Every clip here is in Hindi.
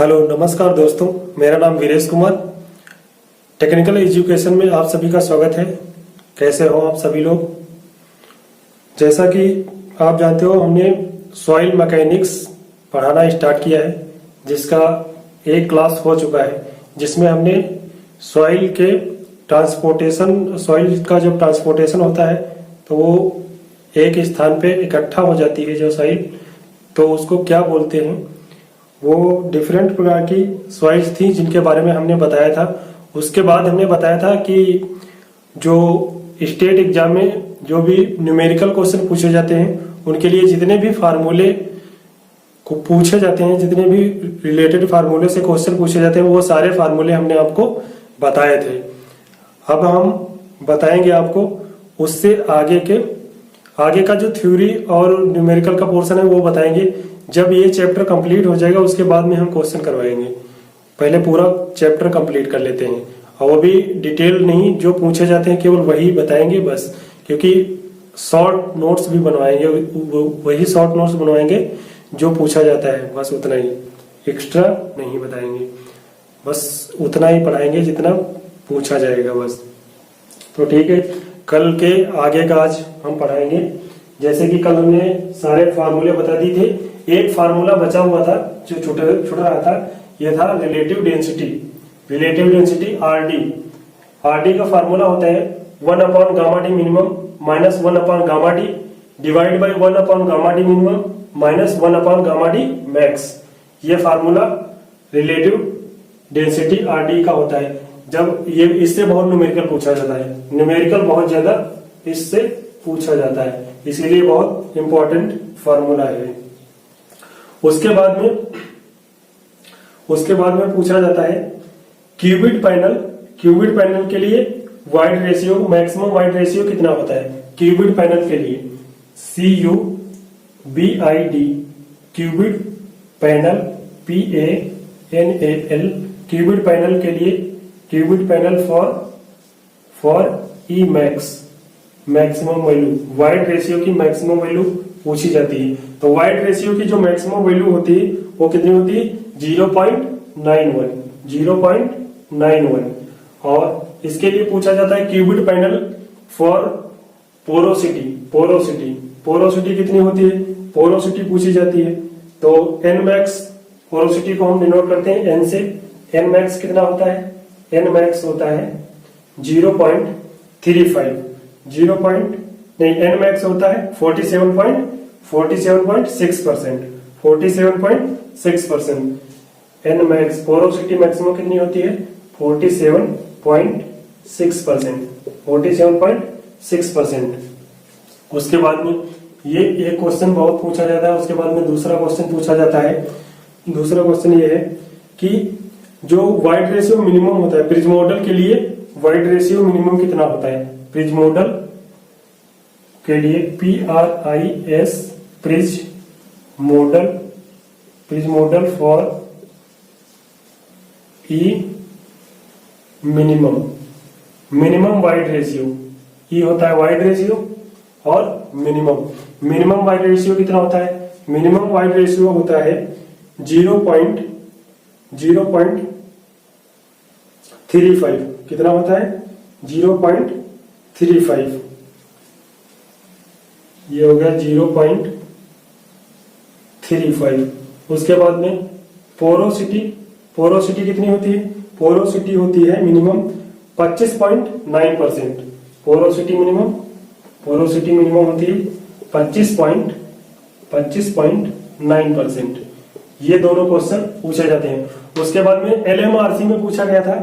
हेलो नमस्कार दोस्तों, मेरा नाम वीरेश कुमार। टेक्निकल एजुकेशन में आप सभी का स्वागत है। कैसे हो आप सभी लोग? जैसा कि आप जानते हो, हमने सॉइल मैकेनिक्स पढ़ाना स्टार्ट किया है, जिसका एक क्लास हो चुका है, जिसमें हमने सॉइल के ट्रांसपोर्टेशन, सॉइल का जब ट्रांसपोर्टेशन होता है तो वो एक स्थान पे इकट्ठा हो जाती है जो सॉइल, तो उसको क्या बोलते हैं। वो डिफरेंट प्रकार की सॉइल्स थी जिनके बारे में हमने बताया था। उसके बाद हमने बताया था कि जो स्टेट एग्जाम में जो भी न्यूमेरिकल क्वेश्चन पूछे जाते हैं, उनके लिए जितने भी फार्मूले को पूछे जाते हैं, जितने भी रिलेटेड फार्मूले से क्वेश्चन पूछे जाते हैं, वो सारे फार्मूले हमने आपको बताए थे। अब हम बताएंगे आपको उससे आगे का जो थ्योरी और न्यूमेरिकल का पोर्शन है वो बताएंगे। जब ये चैप्टर कंप्लीट हो जाएगा उसके बाद में हम क्वेश्चन करवाएंगे। पहले पूरा चैप्टर कंप्लीट कर लेते हैं, और वो भी डिटेल नहीं, जो पूछे जाते हैं केवल वही बताएंगे बस। क्योंकि शॉर्ट नोट्स भी बनवाएंगे, वही शॉर्ट नोट्स बनवाएंगे जो पूछा जाता है, बस उतना ही, एक्स्ट्रा नहीं बताएंगे। बस उतना ही पढ़ाएंगे जितना पूछा जाएगा बस। तो ठीक है, कल के आगे का आज हम पढ़ाएंगे। जैसे कि कल हमने सारे फार्मूले बता दिए थे, एक फार्मूला बचा हुआ था जो छुट रहा था, यह था relative density. Relative density RD का फार्मूला होता है 1 upon gamma D minimum minus 1 upon gamma D divide by 1 upon gamma D minimum minus 1 upon gamma D max. ये फार्मूला रिलेटिव डेंसिटी आरडी का होता है। जब ये इससे बहुत न्यूमेरिकल पूछा जाता है, न्यूमेरिकल बहुत ज्यादा इससे पूछा जाता है, इसीलिए बहुत इंपॉर्टेंट फार्मूला है। उसके बाद में पूछा जाता है क्यूबिड पैनल के लिए void ratio, maximum void ratio कितना होता है क्यूबिड पैनल के लिए? CUBID, cubic panel, PANAL, cubic panel के लिए, cubic panel for E max, maximum value, void ratio की मैक्सिमम वैल्यू पूछी जाती है। तो वाइड रेशियो की जो मैक्सिमम वैल्यू होती है वो कितनी होती है? 0.91। और इसके लिए पूछा जाता है क्यूबिड पैनल फॉर पोरोसिटी कितनी होती है? पोरोसिटी पूछी जाती है। तो N मैक्स, पोरोसिटी को हम डिनोट करते हैं N से। N मैक्स कितना होता है? N मैक्स होता है 0.35, N मैक्स होता है 47.6%। N मैक्स, पोरोसिटी मैक्सिमम कितनी होती है? 47.6%। उसके बाद में ये एक क्वेश्चन बहुत पूछा जाता है। उसके बाद में दूसरा क्वेश्चन पूछा जाता है। दूसरा क्वेश्चन ये है कि जो वाइड रेशियो मिनिमम होता है प्रिज्म मॉडल के लिए, वाइड रेशियो मिनिमम कितना होता है प्रिज्म मॉडल के लिए? PRIS, prism model for E minimum void ratio. E होता है वाइड रेशियो और मिनिमम वाइड रेशियो कितना होता है? मिनिमम वाइड रेशियो होता है 0.35। कितना होता है? 0.35। ये हो गया 0.35। उसके बाद में पोरोसिटी कितनी होती है? पोरोसिटी होती है मिनिमम 25.9%। पोरोसिटी मिनिमम होती है 25.9%। ये दोनों क्वेश्चन पूछे जाते हैं। उसके बाद में LMRC में पूछा गया था।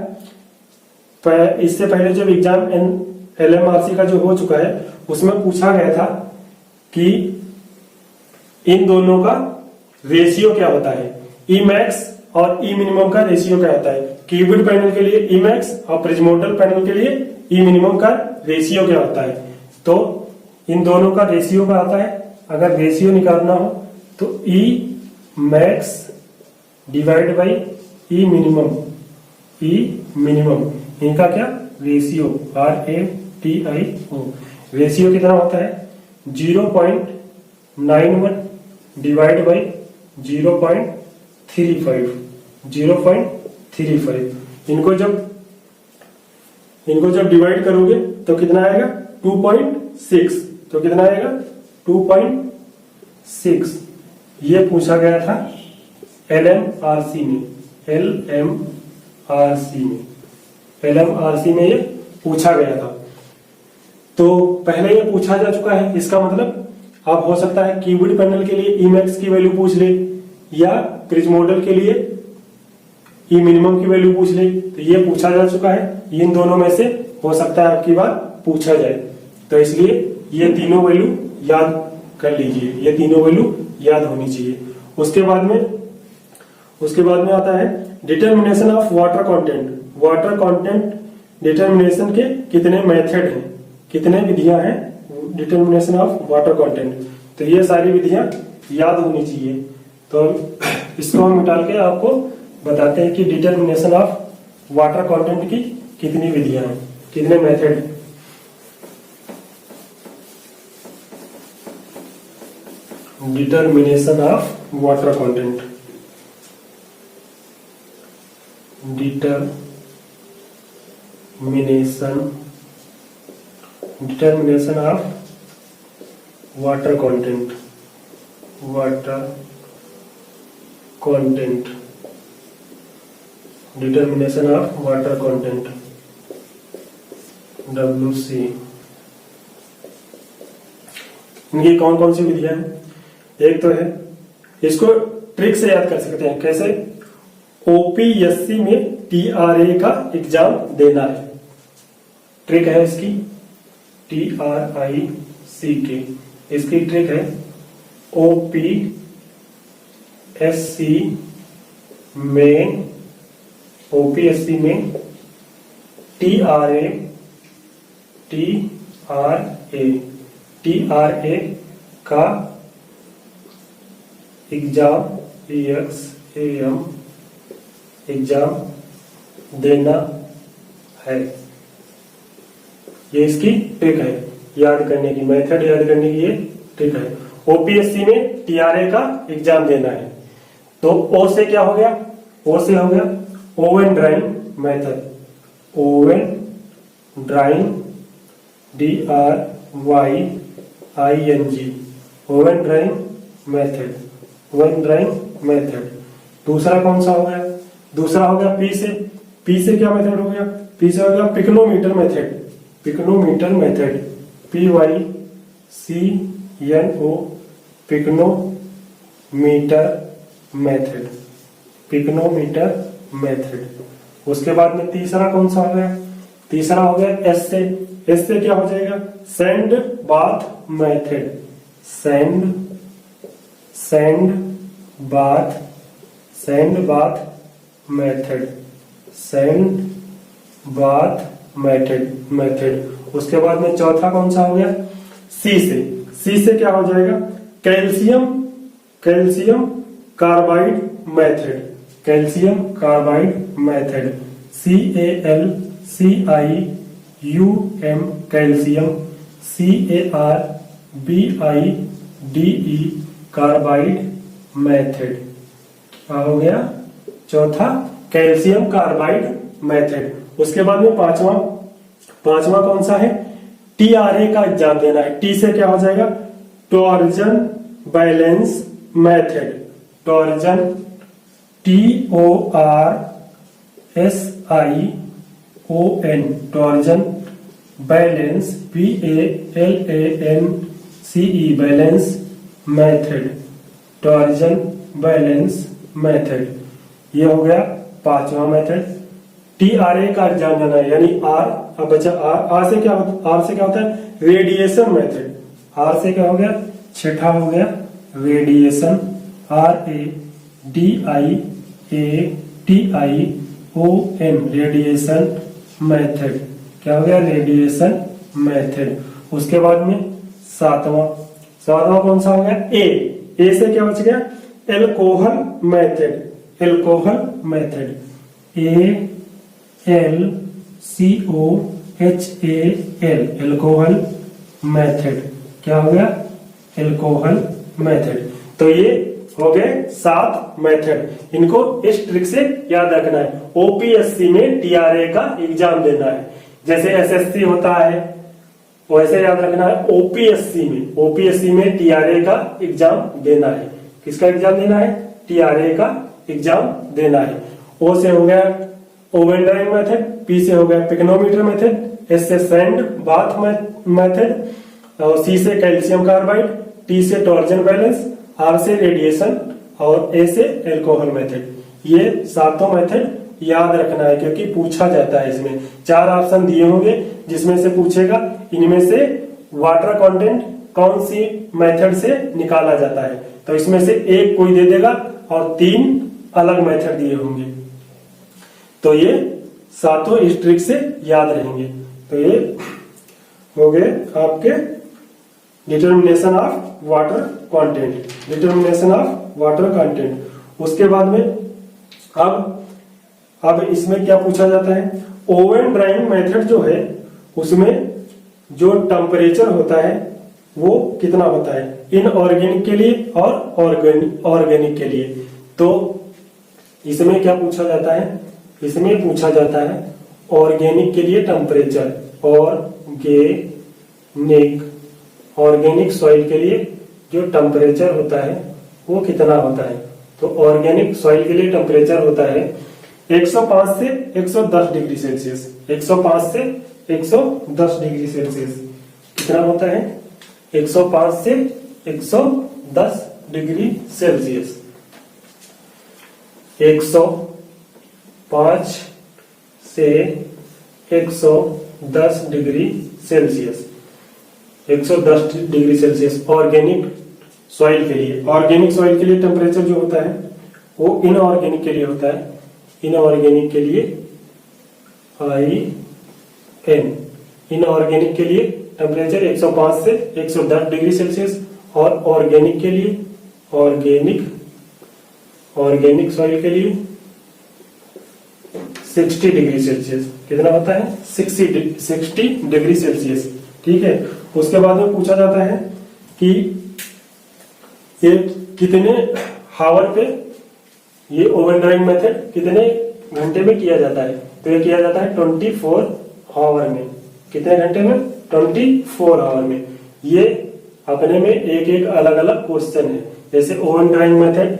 इससे पहले जब एग्जाम LMRC का जो हो चुका है उसमें पूछा गया था कि इन दोनों का रेशियो क्या होता है, E मैक्स और E मिनिमम का रेशियो क्या होता है। क्यूबिड पैनल के लिए E मैक्स और प्रिज्म मॉडल पैनल के लिए E मिनिमम का रेशियो क्या होता है। तो इन दोनों का रेशियो क्या आता है? अगर रेशियो निकालना हो तो E max divide by E minimum, इनका क्या रेशियो, RATIO। रेशियो कितना होता है? 0.91 डिवाइड बाई 0.35। 0.35। इनको जब डिवाइड करोगे तो कितना आएगा 2.6। तो कितना आएगा 2.6। ये पूछा गया था LMRC में ये पूछा गया था। तो पहले ये पूछा जा चुका है, इसका मतलब आप हो सकता है क्यूबिड पैनल के लिए Emax की वैल्यू पूछ ले या क्रिज मॉडल के लिए ई मिनिमम की वैल्यू पूछ ले। तो ये पूछा जा चुका है, इन दोनों में से हो सकता है आपकी बार पूछा जाए। तो इसलिए ये तीनों वैल्यू याद कर लीजिए, ये तीनों वैल्यू याद होनी चाहिए। उसके बाद में आता है determination of water content. Water content determination के कितने मेथड हैं, कितने विधियां हैं डिटर्मिनेशन ऑफ वाटर कंटेंट। तो ये सारी विधियां याद होनी चाहिए। तो इसको हम निकाल के आपको बताते हैं कि डिटर्मिनेशन ऑफ वाटर कंटेंट की कितनी विधियां हैं, कितने मेथड हैं। Determination of water content, determination of water content, determination of water content WC। इनकी कौन कौन सी विधियां हैं? एक तो है, इसको ट्रिक से याद कर सकते हैं। कैसे? OPSC में TRA का एग्जाम देना है, ट्रिक है इसकी TRICK। इसकी ट्रिक है OPSC में TRA का एग्जाम एग्जाम देना है। ये इसकी ट्रिक है याद करने की, मेथड याद करने की ये ट्रिक है। OPSC में TRA का एग्जाम देना है। तो O से क्या हो गया? O से हो गया oven drawing method, oven drawing DRYING, oven drawing method. दूसरा कौन सा हो गया? दूसरा हो गया P से। P से क्या मेथड हो गया? P से हो गया pycnometer method, PYCNO, pycnometer method. उसके बाद में तीसरा कौन सा हो गया? तीसरा हो गया S से। S से क्या हो जाएगा? Sand bath method, sand bath method. उसके बाद में चौथा कौन सा हो गया? C से। C से क्या हो जाएगा? Calcium carbide method, CALCIUM, calcium, CARBIDE carbide method. क्या हो गया? चौथा कैल्शियम कार्बाइड मेथड। उसके बाद में पांचवा कौन सा है? TRA का एग्जाम देना है। T से क्या हो जाएगा? Torsion balance method, torsion torsion balance balance method, torsion balance method. ये हो गया पांचवा मेथड। TRA का एग्जाम देना है, यानी R। अब बचा R से क्या होता है? Radiation method. R से क्या हो गया? छठा हो गया रेडिएशन, RADIATION, रेडिएशन मेथड। क्या हो गया? Radiation method. उसके बाद में सातवां कौन सा हो गया? A से क्या बच गया? Alcohol method, ALCOHAL, alcohol method. क्या हो गया? Alcohol method. तो ये हो गए 7 मेथड। इनको इस ट्रिक से याद रखना है। ओपीएससी में टीआरए का एग्जाम देना है, जैसे एसएससी होता है वैसे याद रखना है। ओपीएससी में टीआरए का एग्जाम देना है। किसका एग्जाम देना है? टीआरए का एग्जाम देना है। ओ से हो गया ओवन ड्राइंग मेथड, पी से हो गया पिकोनोमीटर मेथड, एस से सैंड बाथ मेथड, और सी से कैल्शियम कार्बाइड, टी से टॉर्जन बैलेंस, आर से रेडिएशन और ए से एल्कोहल मेथड। ये सातों मेथड याद रखना है क्योंकि पूछा जाता है। इसमें 4 ऑप्शन दिए होंगे जिसमें से पूछेगा इनमें से वाटर कंटेंट कौन सी मेथड से निकाला जाता है, तो इसमें से एक कोई दे देगा और 3 अलग मेथड दिए होंगे। तो ये सातों इस ट्रिक से याद रहेंगे। तो ये हो गए आपके डिटर्मिनेशन ऑफ वाटर कंटेंट। उसके बाद में अब इसमें क्या पूछा जाता है? ओवन ड्राइंग मेथड जो है उसमें जो टेम्परेचर होता है वो कितना होता है इनऑर्गेनिक के लिए और ऑर्गेनिक के लिए। तो इसमें क्या पूछा जाता है? इसमें पूछा जाता है ऑर्गेनिक के लिए टेम्परेचर, ऑर्गेनिक सॉइल के लिए जो टेम्परेचर होता है वो कितना होता है। तो ऑर्गेनिक सॉइल के लिए टेम्परेचर होता है 105 से 110 डिग्री सेल्सियस। 105 से 110 डिग्री सेल्सियस कितना होता है? 105 से 110 डिग्री सेल्सियस। 105 से 110 degree Celsius. 110 degree Celsius organic soil के लिए। ऑर्गेनिक सॉइल के लिए टेम्परेचर जो होता है वो इनऑर्गेनिक के लिए होता है। इनऑर्गेनिक के लिए IN, इनऑर्गेनिक के लिए टेम्परेचर 105 से 110 डिग्री सेल्सियस और ऑर्गेनिक के लिए ऑर्गेनिक सॉइल के लिए 60 डिग्री सेल्सियस। कितना होता है? 60 डिग्री सेल्सियस। ठीक है। उसके बाद में पूछा जाता है कि ये कितने हावर पे ये ओवन ड्राइंग मेथड कितने घंटे में किया जाता है। तो ये किया जाता है 24 आवर में। कितने घंटे में? 24 आवर में। ये अपने में एक अलग अलग क्वेश्चन है। जैसे ओवन ड्राइंग मेथड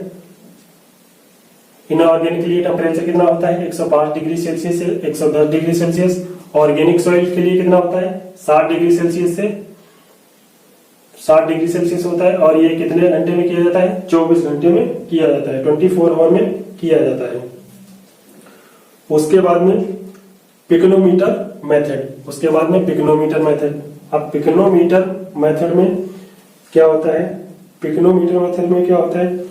इनऑर्गेनिक के लिए टेम्परेचर कितना होता है? 105 डिग्री सेल्सियस से 110 डिग्री सेल्सियस। ऑर्गेनिक सॉइल के लिए कितना होता है? 60 डिग्री सेल्सियस से 60 डिग्री सेल्सियस होता है। और ये कितने घंटे में किया जाता है? 24 घंटे में किया जाता है। 24 आवर में किया जाता है। उसके बाद में पिकोनोमीटर मेथड। अब पिकोनोमीटर मेथड में क्या होता है? पिकोनोमीटर मेथड में क्या होता है?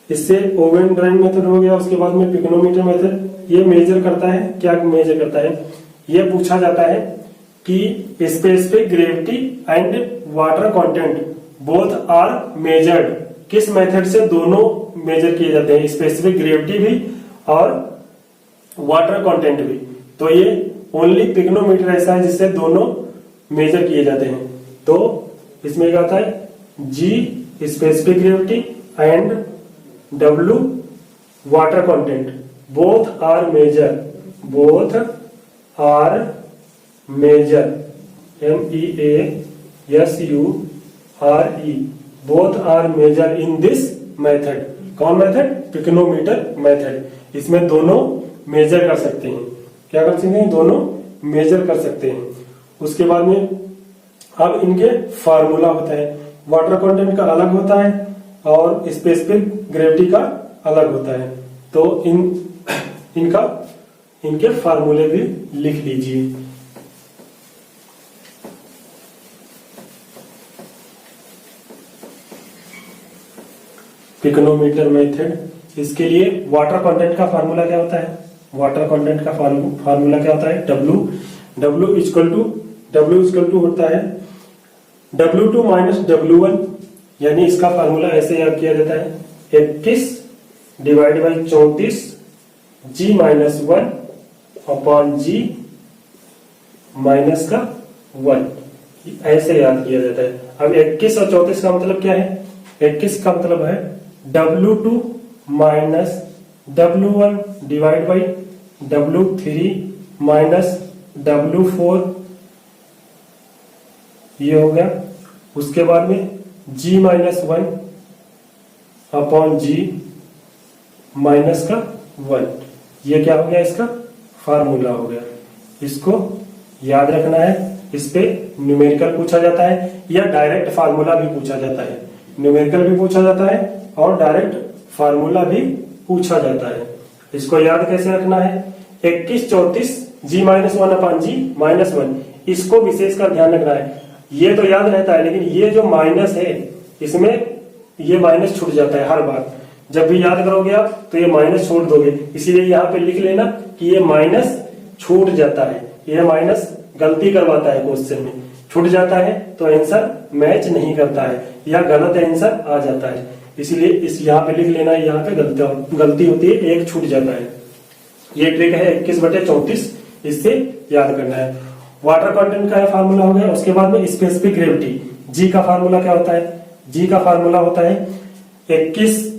इससे ओवन ड्राइंग मेथड हो गया। उसके बाद में पिकोनोमीटर मेथड ये मेजर करता है। क्या मेजर करता है? ये पूछा जाता है कि specific gravity and water content both are measured. किस मेथड से दोनों मेजर किए जाते हैं? स्पेसिफिक ग्रेविटी भी और वाटर कंटेंट भी। तो ये ओनली पिकोनोमीटर ऐसा है जिससे दोनों मेजर किए जाते हैं। तो इसमें क्या होता है? G specific gravity and W water content both are measure MEASURE both are measure in this method. कौन मेथड? Pycnometer method. इसमें दोनों मेजर कर सकते हैं। क्या कर सकते हैं? दोनों मेजर कर सकते हैं। उसके बाद में अब इनके फार्मूला होता है। वाटर कंटेंट का अलग होता है और स्पेसिफिक ग्रेविटी का अलग होता है। तो इनके फार्मूले भी लिख लीजिए। पिकोनोमीटर मेथड, इसके लिए वाटर कंटेंट का फार्मूला क्या होता है? वाटर कंटेंट का फार्मूला क्या होता है? W इक्वल टू होता है W2 माइनस W1, यानी इसका फार्मूला ऐसे याद किया जाता है 21 divide by 34 G minus 1 upon G minus का 1, ऐसे याद किया जाता है। अब 21 और 34 का मतलब क्या है? 21 का मतलब है W2 minus W1 divide by W3 minus W4, ये हो गया। उसके बाद में G minus 1 upon G minus का 1, ये क्या हो गया, इसका फार्मूला हो गया। इसको याद रखना है। इस पे न्यूमेरिकल पूछा जाता है या डायरेक्ट फार्मूला भी पूछा जाता है। न्यूमेरिकल भी पूछा जाता है और डायरेक्ट फार्मूला भी पूछा जाता है। इसको याद कैसे रखना है, 21 34 G minus 1 upon G minus 1, इसको विशेष का ध्यान रखना है। ये तो याद रहता है, लेकिन ये जो माइनस है इसमें ये माइनस छूट जाता है हर बार। जब भी याद करोगे आप तो ये माइनस छोड़ दोगे, इसीलिए यहाँ पे लिख लेना कि ये माइनस छूट जाता है। ये माइनस गलती करवाता है, क्वेश्चन में छूट जाता है तो आंसर मैच नहीं करता है या गलत आंसर आ जाता है। इसीलिए इस यहाँ पे लिख लेना, यहाँ पे गलती होती है, एक छूट जाता है। ये ट्रिक है 21/34, इससे याद करना है। वाटर कंटेंट का फार्मूला हो गया। उसके बाद में स्पेसिफिक ग्रेविटी, जी का फार्मूला क्या होता है, जी का फार्मूला होता है 21,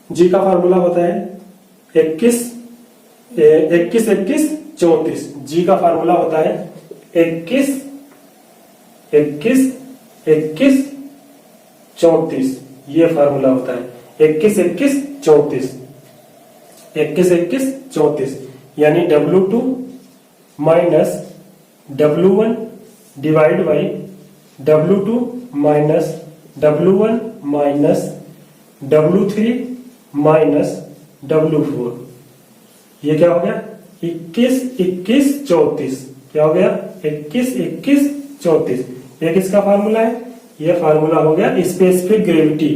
जी का फार्मूला होता है 21 21 21 34, जी का फार्मूला होता है 21 21 21 34, ये फार्मूला होता है 21 21 34, 21 21 34, यानी W2 minus W1 divide by W2 minus W1 minus W3 minus W4, ये क्या हो गया 21 21 34, क्या हो गया 21 21 34। एक इसका फार्मूला है, ये फार्मूला हो गया स्पेसिफिक ग्रेविटी।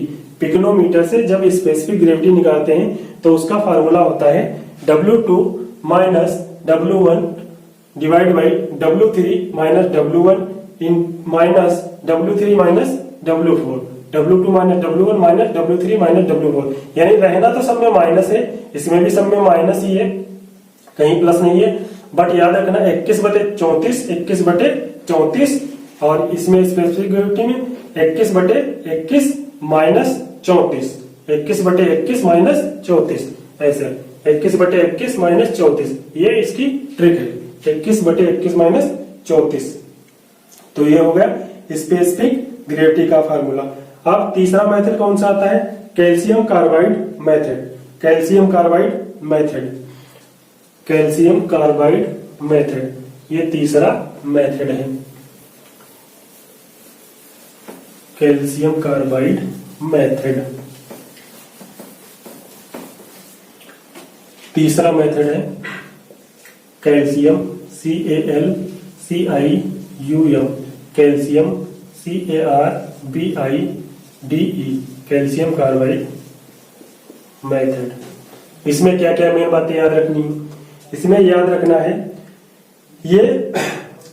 पिग्नोमीटर से जब स्पेसिफिक ग्रेविटी निकालते हैं तो उसका फार्मूला होता है W2 minus W1 divide by W3 minus W1 in minus W3 minus W4, W2 minus W1 minus W3 minus W4, यानी रहना तो सब में माइनस है, इसमें भी सब में माइनस ही है, कहीं प्लस नहीं है। बट याद रखना 21/34 21/34, और इसमें स्पेसिफिक ग्रेविटी में 21/21 माइनस 34, 21/21 माइनस 34, ऐसे 21/21 माइनस 34, ये इसकी ट्रिक है 21/21 माइनस 34। तो ये हो गया स्पेसिफिक ग्रेविटी का फार्मूला। अब तीसरा मेथड कौन सा आता है, calcium carbide method. Calcium carbide method, calcium carbide method, ये तीसरा मेथड है कैल्शियम कार्बाइड मेथड। तीसरा मेथड है calcium CALCIUM, calcium CARBIDE, calcium carbide method. इसमें क्या क्या मेन बातें याद रखनी है, इसमें याद रखना है ये,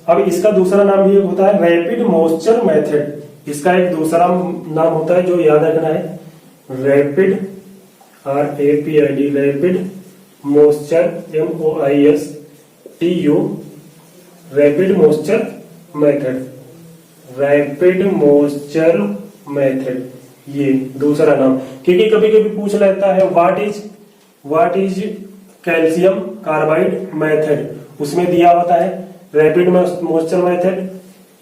अब इसका दूसरा नाम भी होता है रैपिड मॉइस्चर मेथड। इसका एक दूसरा नाम होता है जो याद रखना है, rapid RAPID, rapid moisture MOISTU, rapid moisture method, rapid moisture method, ये दूसरा नाम। क्योंकि कभी कभी पूछ लेता है what is calcium carbide method, उसमें दिया होता है रैपिड मॉइस्चर मेथड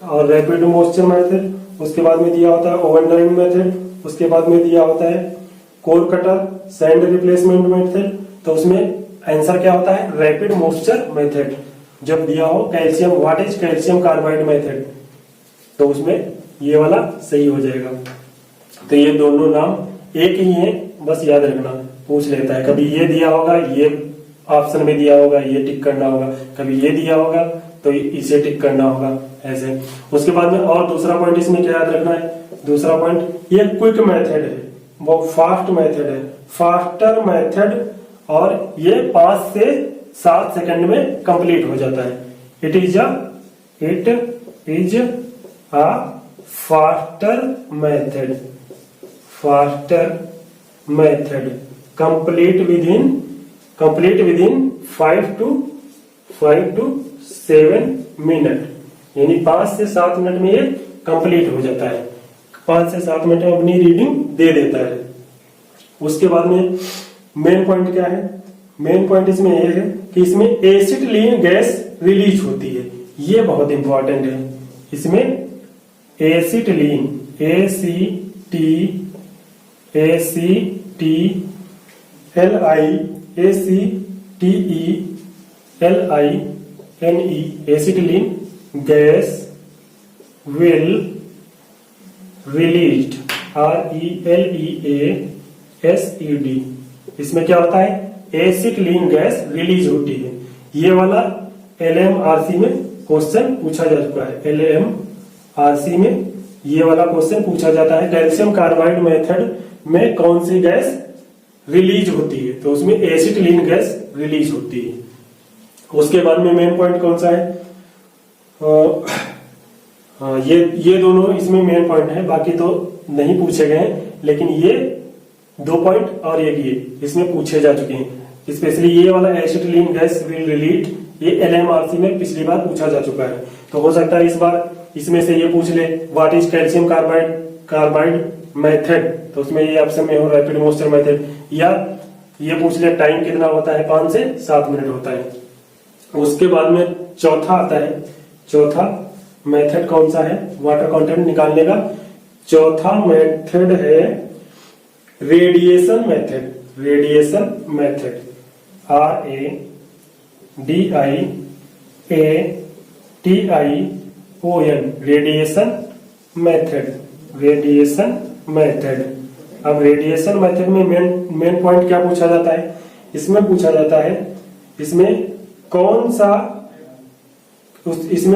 और रैपिड मॉइस्चर मेथड, उसके बाद में दिया होता है ओवरनाइट मेथड, उसके बाद में दिया होता है core cutter sand replacement method. तो उसमें आंसर क्या होता है, रैपिड मॉइस्चर मेथड। जब दिया हो calcium, what is calcium carbide method, तो उसमें ये वाला सही हो जाएगा। तो ये दोनों नाम एक ही है, बस याद रखना, पूछ लेता है। कभी ये दिया होगा, ये ऑप्शन में दिया होगा, ये टिक करना होगा, कभी ये दिया होगा तो इसे टिक करना होगा, ऐसे। उसके बाद में और दूसरा पॉइंट इसमें क्या याद रखना है, दूसरा पॉइंट ये क्विक मेथड है, वो फास्ट मेथड है, फास्टर मेथड, और ये 5 से 7 सेकंड में कंप्लीट हो जाता है। It is a faster method, faster method, complete with in 5 to 7 minute, यानी 5 से 7 मिनट में ये कंप्लीट हो जाता है, 5 से 7 मिनट में अपनी रीडिंग दे देता है। उसके बाद में मेन पॉइंट क्या है, मेन पॉइंट इसमें यह है कि इसमें एसिटिलीन गैस रिलीज होती है, ये बहुत इंपॉर्टेंट है। इसमें acetylene acetylene gas will released RELEASED। इसमें क्या होता है, एसिटिलीन गैस रिलीज होती है। ये वाला LMRC में क्वेश्चन पूछा जा चुका है, LMRC में ये वाला क्वेश्चन पूछा जाता है, कैल्शियम कार्बाइड मेथड में कौन सी गैस रिलीज होती है, तो उसमें एसिटिलीन गैस रिलीज होती है। उसके बाद में मेन पॉइंट कौन सा है, ये दोनों इसमें मेन पॉइंट है, बाकी तो नहीं पूछे गए हैं, लेकिन ये 2 पॉइंट और ये इसमें पूछे जा चुके हैं। स्पेशली ये वाला एसिटिलीन गैस विल रिलीज, ये LMRC में पिछली बार पूछा जा चुका है, तो हो सकता है इस बार इसमें से ये पूछ ले, what is calcium carbide method, तो उसमें ये ऑप्शन में हो रैपिड मॉइस्चर मेथड, या ये पूछ ले टाइम कितना होता है, 5 से 7 मिनट होता है। उसके बाद में चौथा आता है, चौथा मेथड कौन सा है वाटर कंटेंट निकालने का, चौथा मेथड है radiation method, radiation method RADIATION, radiation method, radiation method. अब रेडिएशन मेथड में मेन पॉइंट क्या पूछा जाता है, इसमें पूछा जाता है इसमें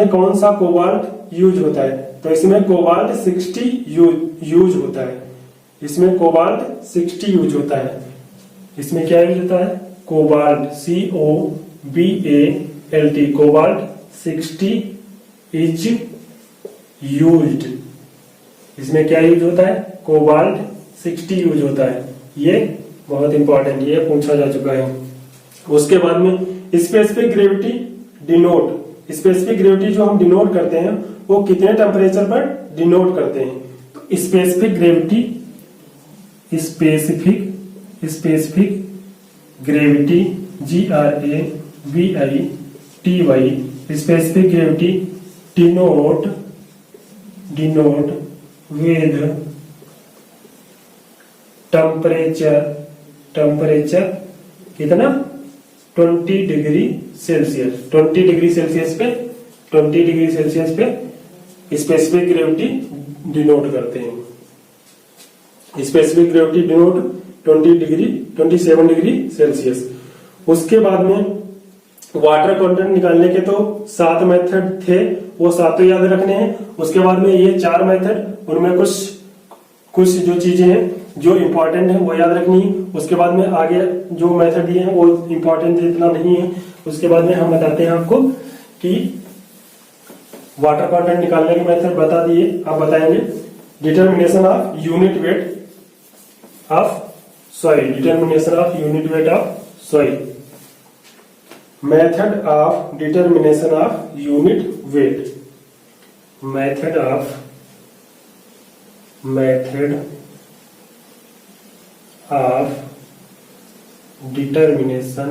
कौन सा कोबाल्ट यूज होता है, तो इसमें कोबाल्ट 60 यूज होता है, इसमें कोबाल्ट 60 यूज होता है। इसमें क्या यूज होता है, cobalt COBALT, cobalt 60 is used. इसमें क्या यूज होता है, कोबाल्ट 60 यूज होता है, ये बहुत इंपॉर्टेंट, ये पूछा जा चुका है। उसके बाद में specific gravity denote, specific gravity जो हम डिनोट करते हैं वो कितने टेम्परेचर पर डिनोट करते हैं, तो specific gravity, specific gravity GRAVITY, specific gravity denote with temperature कितना, 20 डिग्री सेल्सियस, 20 डिग्री सेल्सियस पे स्पेसिफिक ग्रेविटी डिनोट करते हैं। Specific gravity denote 27 degree Celsius. उसके बाद में वाटर कंटेंट निकालने के तो 7 मेथड थे, वो 7 याद रखने हैं। उसके बाद में ये 4 मेथड, उनमें कुछ जो चीजें हैं जो इंपॉर्टेंट है वो याद रखनी है। उसके बाद में आगे जो मेथड दिए हैं वो इंपॉर्टेंट इतना नहीं है। उसके बाद में हम बताते हैं आपको कि वाटर कंटेंट निकालने के मेथड बता दिए, आप बताएंगे determination of unit weight of soil, determination of unit weight of soil, method of determination of unit weight, method of determination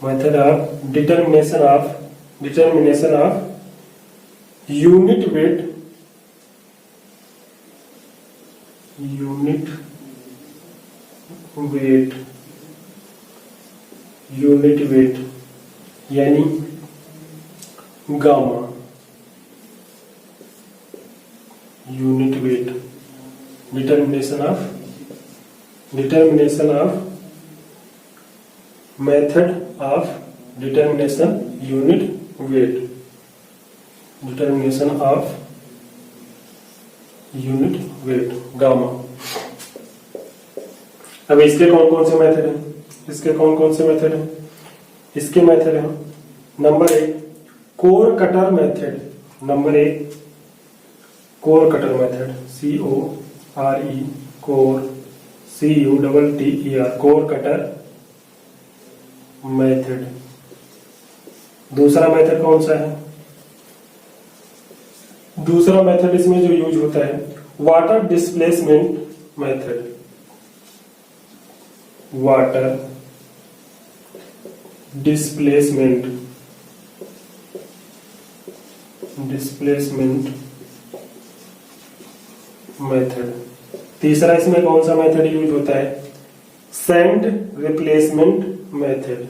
method of determination of unit weight यानी gamma, unit weight, determination of method of determination unit weight, determination of unit weight gamma. अब इसके कौन कौन से मेथड हैं, इसके मेथड है number 1 core cutter method, core cutter method CORE core CUTTER core cutter method. दूसरा मेथड कौन सा है, दूसरा मेथड इसमें जो यूज होता है water displacement method. Water displacement method. तीसरा इसमें कौन सा मेथड यूज होता है? Sand replacement method.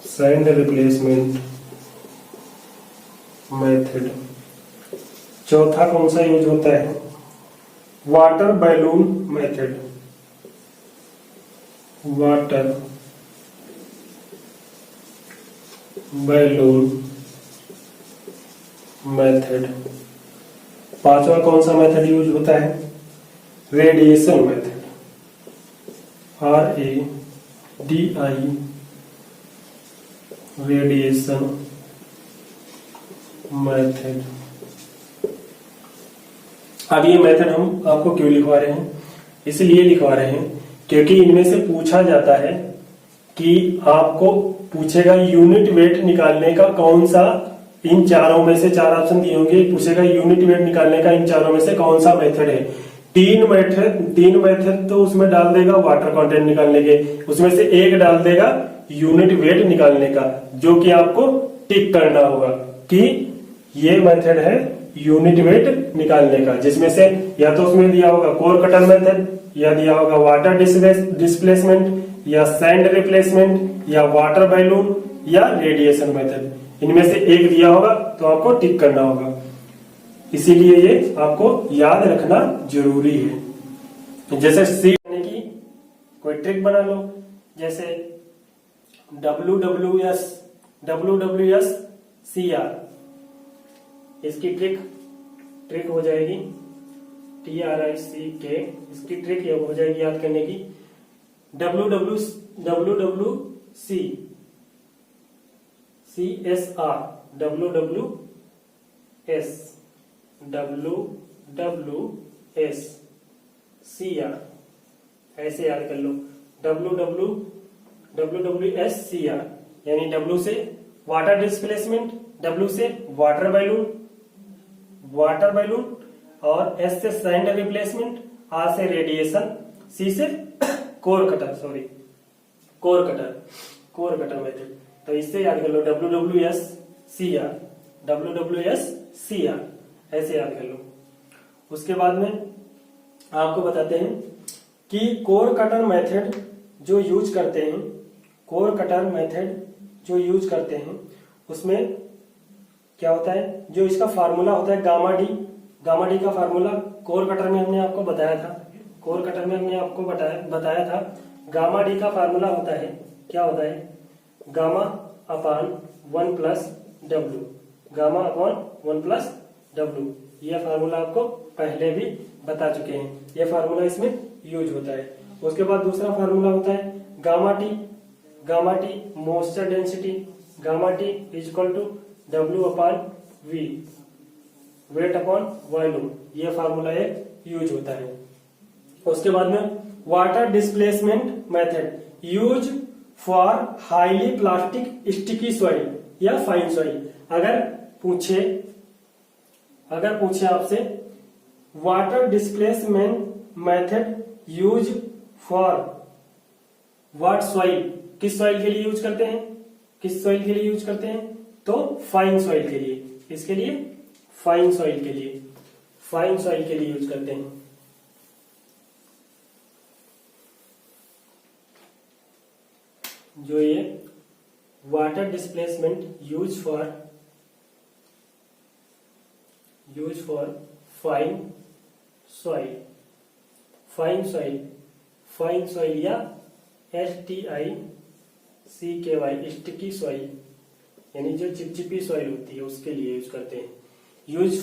Sand replacement method. चौथा कौन सा यूज होता है? Water balloon method. Water balloon method. पांचवा कौन सा मेथड यूज होता है? Radiation method. RADI radiation method. अब ये मेथड हम आपको क्यों लिखवा रहे हैं? इसलिए लिखवा रहे हैं क्योंकि इनमें से पूछा जाता है कि आपको पूछेगा यूनिट वेट निकालने का कौन सा, इन चारों में से, चार ऑप्शन दिए होंगे, पूछेगा यूनिट वेट निकालने का इन चारों में से कौन सा मेथड है। तीन मेथड तो उसमें डाल देगा वाटर कंटेंट निकालने के, उसमें से एक डाल देगा यूनिट वेट निकालने का, जो कि आपको टिक करना होगा कि ये मेथड है यूनिट वेट निकालने का, जिसमें से या तो उसमें दिया होगा कोर कटर मेथड, या दिया होगा वाटर डिस्प्लेसमेंट, या सैंड रिप्लेसमेंट, या वाटर बैलून, या रेडिएशन मेथड। इनमें से एक दिया होगा तो आपको टिक करना होगा, इसीलिए ये आपको याद रखना जरूरी है। जैसे सी की कोई ट्रिक बना लो, जैसे WWS CR, इसकी ट्रिक हो जाएगी TRICK, इसकी ट्रिक ये हो जाएगी याद करने की WWC CSR WWS CR, ऐसे याद कर लो। WWS CR यानी W से वाटर डिस्प्लेसमेंट, W से वाटर बैलून, और S से सैंड रिप्लेसमेंट, R से रेडिएशन, C से कोर कटर मेथड। तो इससे याद कर लो WWS CR ऐसे याद कर लो। उसके बाद में आपको बताते हैं कि कोर कटर मेथड जो यूज करते हैं उसमें क्या होता है, जो इसका फार्मूला होता है गामा डी का फार्मूला कोर कटर में हमने आपको बताया था। गामा डी का फार्मूला होता है, क्या होता है? Gamma upon 1 plus W. यह फार्मूला आपको पहले भी बता चुके हैं, यह फार्मूला इसमें यूज होता है। उसके बाद दूसरा फार्मूला होता है gamma T moisture density, gamma T is equal to W upon V, weight upon volume, यह फार्मूला एक यूज होता है। उसके बाद में water displacement method use for highly plastic sticky soil या फाइन सॉइल। अगर पूछे आपसे water displacement method use for what soil, किस सॉइल के लिए यूज करते हैं? तो फाइन सॉइल के लिए, इसके लिए फाइन सॉइल के लिए यूज करते हैं। जो ये water displacement use for fine soil या STICKY स्टिकी सॉइल, यानी जो चिपचिपी सॉइल होती है उसके लिए यूज करते हैं। यूज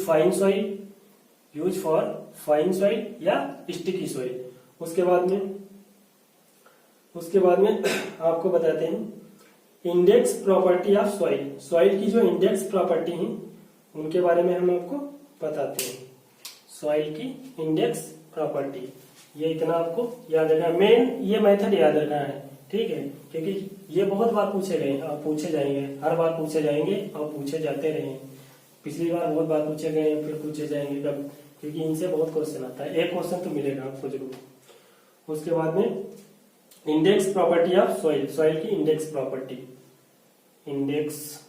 फॉर फाइन सॉइल या स्टिकी सॉइल। उसके बाद में आपको बताते हैं इंडेक्स प्रॉपर्टी ऑफ सॉइल की जो इंडेक्स प्रॉपर्टी है उनके बारे में हम आपको बताते हैं। सॉइल की इंडेक्स प्रॉपर्टी, ये इतना आपको याद रखना है, मेन ये मेथड याद रखना है, ठीक है, क्योंकि ये बहुत बार पूछे गए और पूछे जाएंगे, हर बार पूछे जाएंगे और पूछे जाते रहे। पिछली बार बहुत बार पूछे गए, फिर पूछे जाएंगे कब, क्योंकि इनसे बहुत क्वेश्चन आता है। एक क्वेश्चन तो मिलेगा आपको जरूर। उसके बाद में index property of soil, soil की index property, index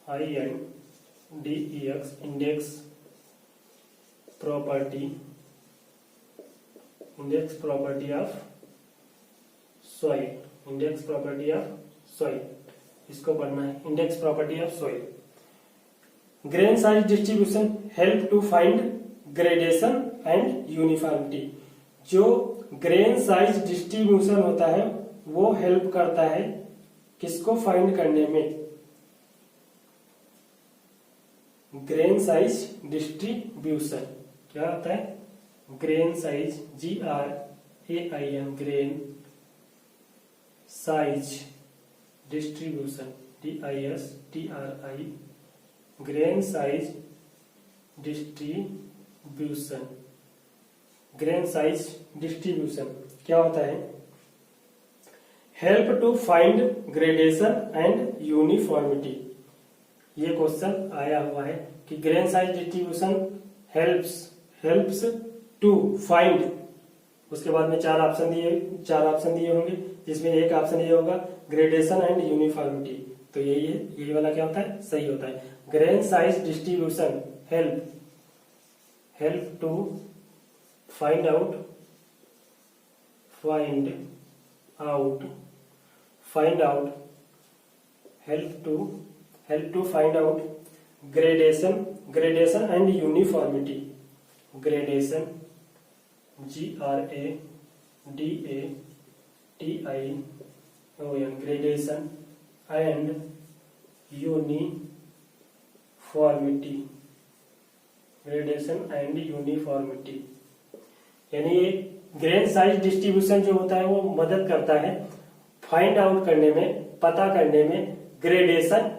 INDEX, index property, index property of soil, index property of soil, इसको पढ़ना है। Index property of soil, grain size distribution help to find gradation and uniformity. जो ग्रेन साइज डिस्ट्रीब्यूशन होता है वो हेल्प करता है किसको फाइंड करने में, ग्रेन साइज डिस्ट्रीब्यूशन। क्या होता है grain size, GRAIN, grain size distribution, DISTRI, grain size distribution. Grain size distribution क्या होता है, help to find gradation and uniformity. ये क्वेश्चन आया हुआ है कि grain size distribution helps to find, उसके बाद में चार ऑप्शन दिए होंगे, जिसमें एक ऑप्शन ये होगा ग्रेडेशन एंड यूनिफॉर्मिटी। तो यही वाला क्या होता है, सही होता है। Grain size distribution help to find out help to find out gradation and uniformity, gradation, GRADATION, gradation and uniformity, gradation and uniformity। यानी ग्रेन साइज डिस्ट्रीब्यूशन जो होता है वो मदद करता है फाइंड आउट करने में, पता करने में, ग्रेडेशन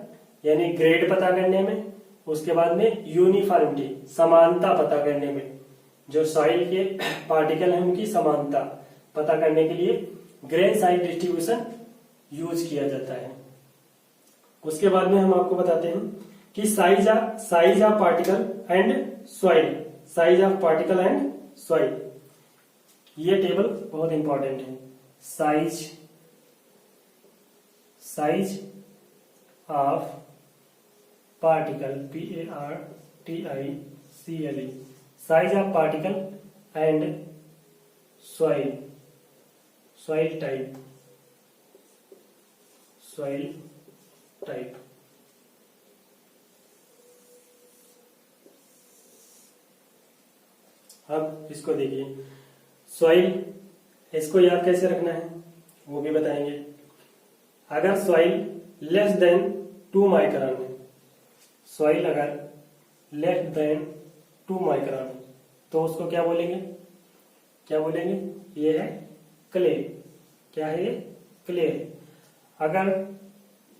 यानी ग्रेड पता करने में, उसके बाद में यूनिफॉर्मिटी समानता पता करने में, जो सॉइल के पार्टिकल हैं उनकी समानता पता करने के लिए ग्रेन साइज डिस्ट्रीब्यूशन यूज किया जाता है। उसके बाद में हम आपको बताते हैं कि size of particle and soil, size of particle and soil, ये टेबल बहुत इंपॉर्टेंट है। Size of particle, PARTICLE, size of particle and soil type, अब इसको देखिए, सॉइल, इसको याद कैसे रखना है वो भी बताएंगे। अगर सॉइल लेस देन 2 माइक्रोन है, सॉइल अगर लेस देन 2 माइक्रोन है तो उसको क्या बोलेंगे, ये है क्ले। क्या है ये, क्ले। अगर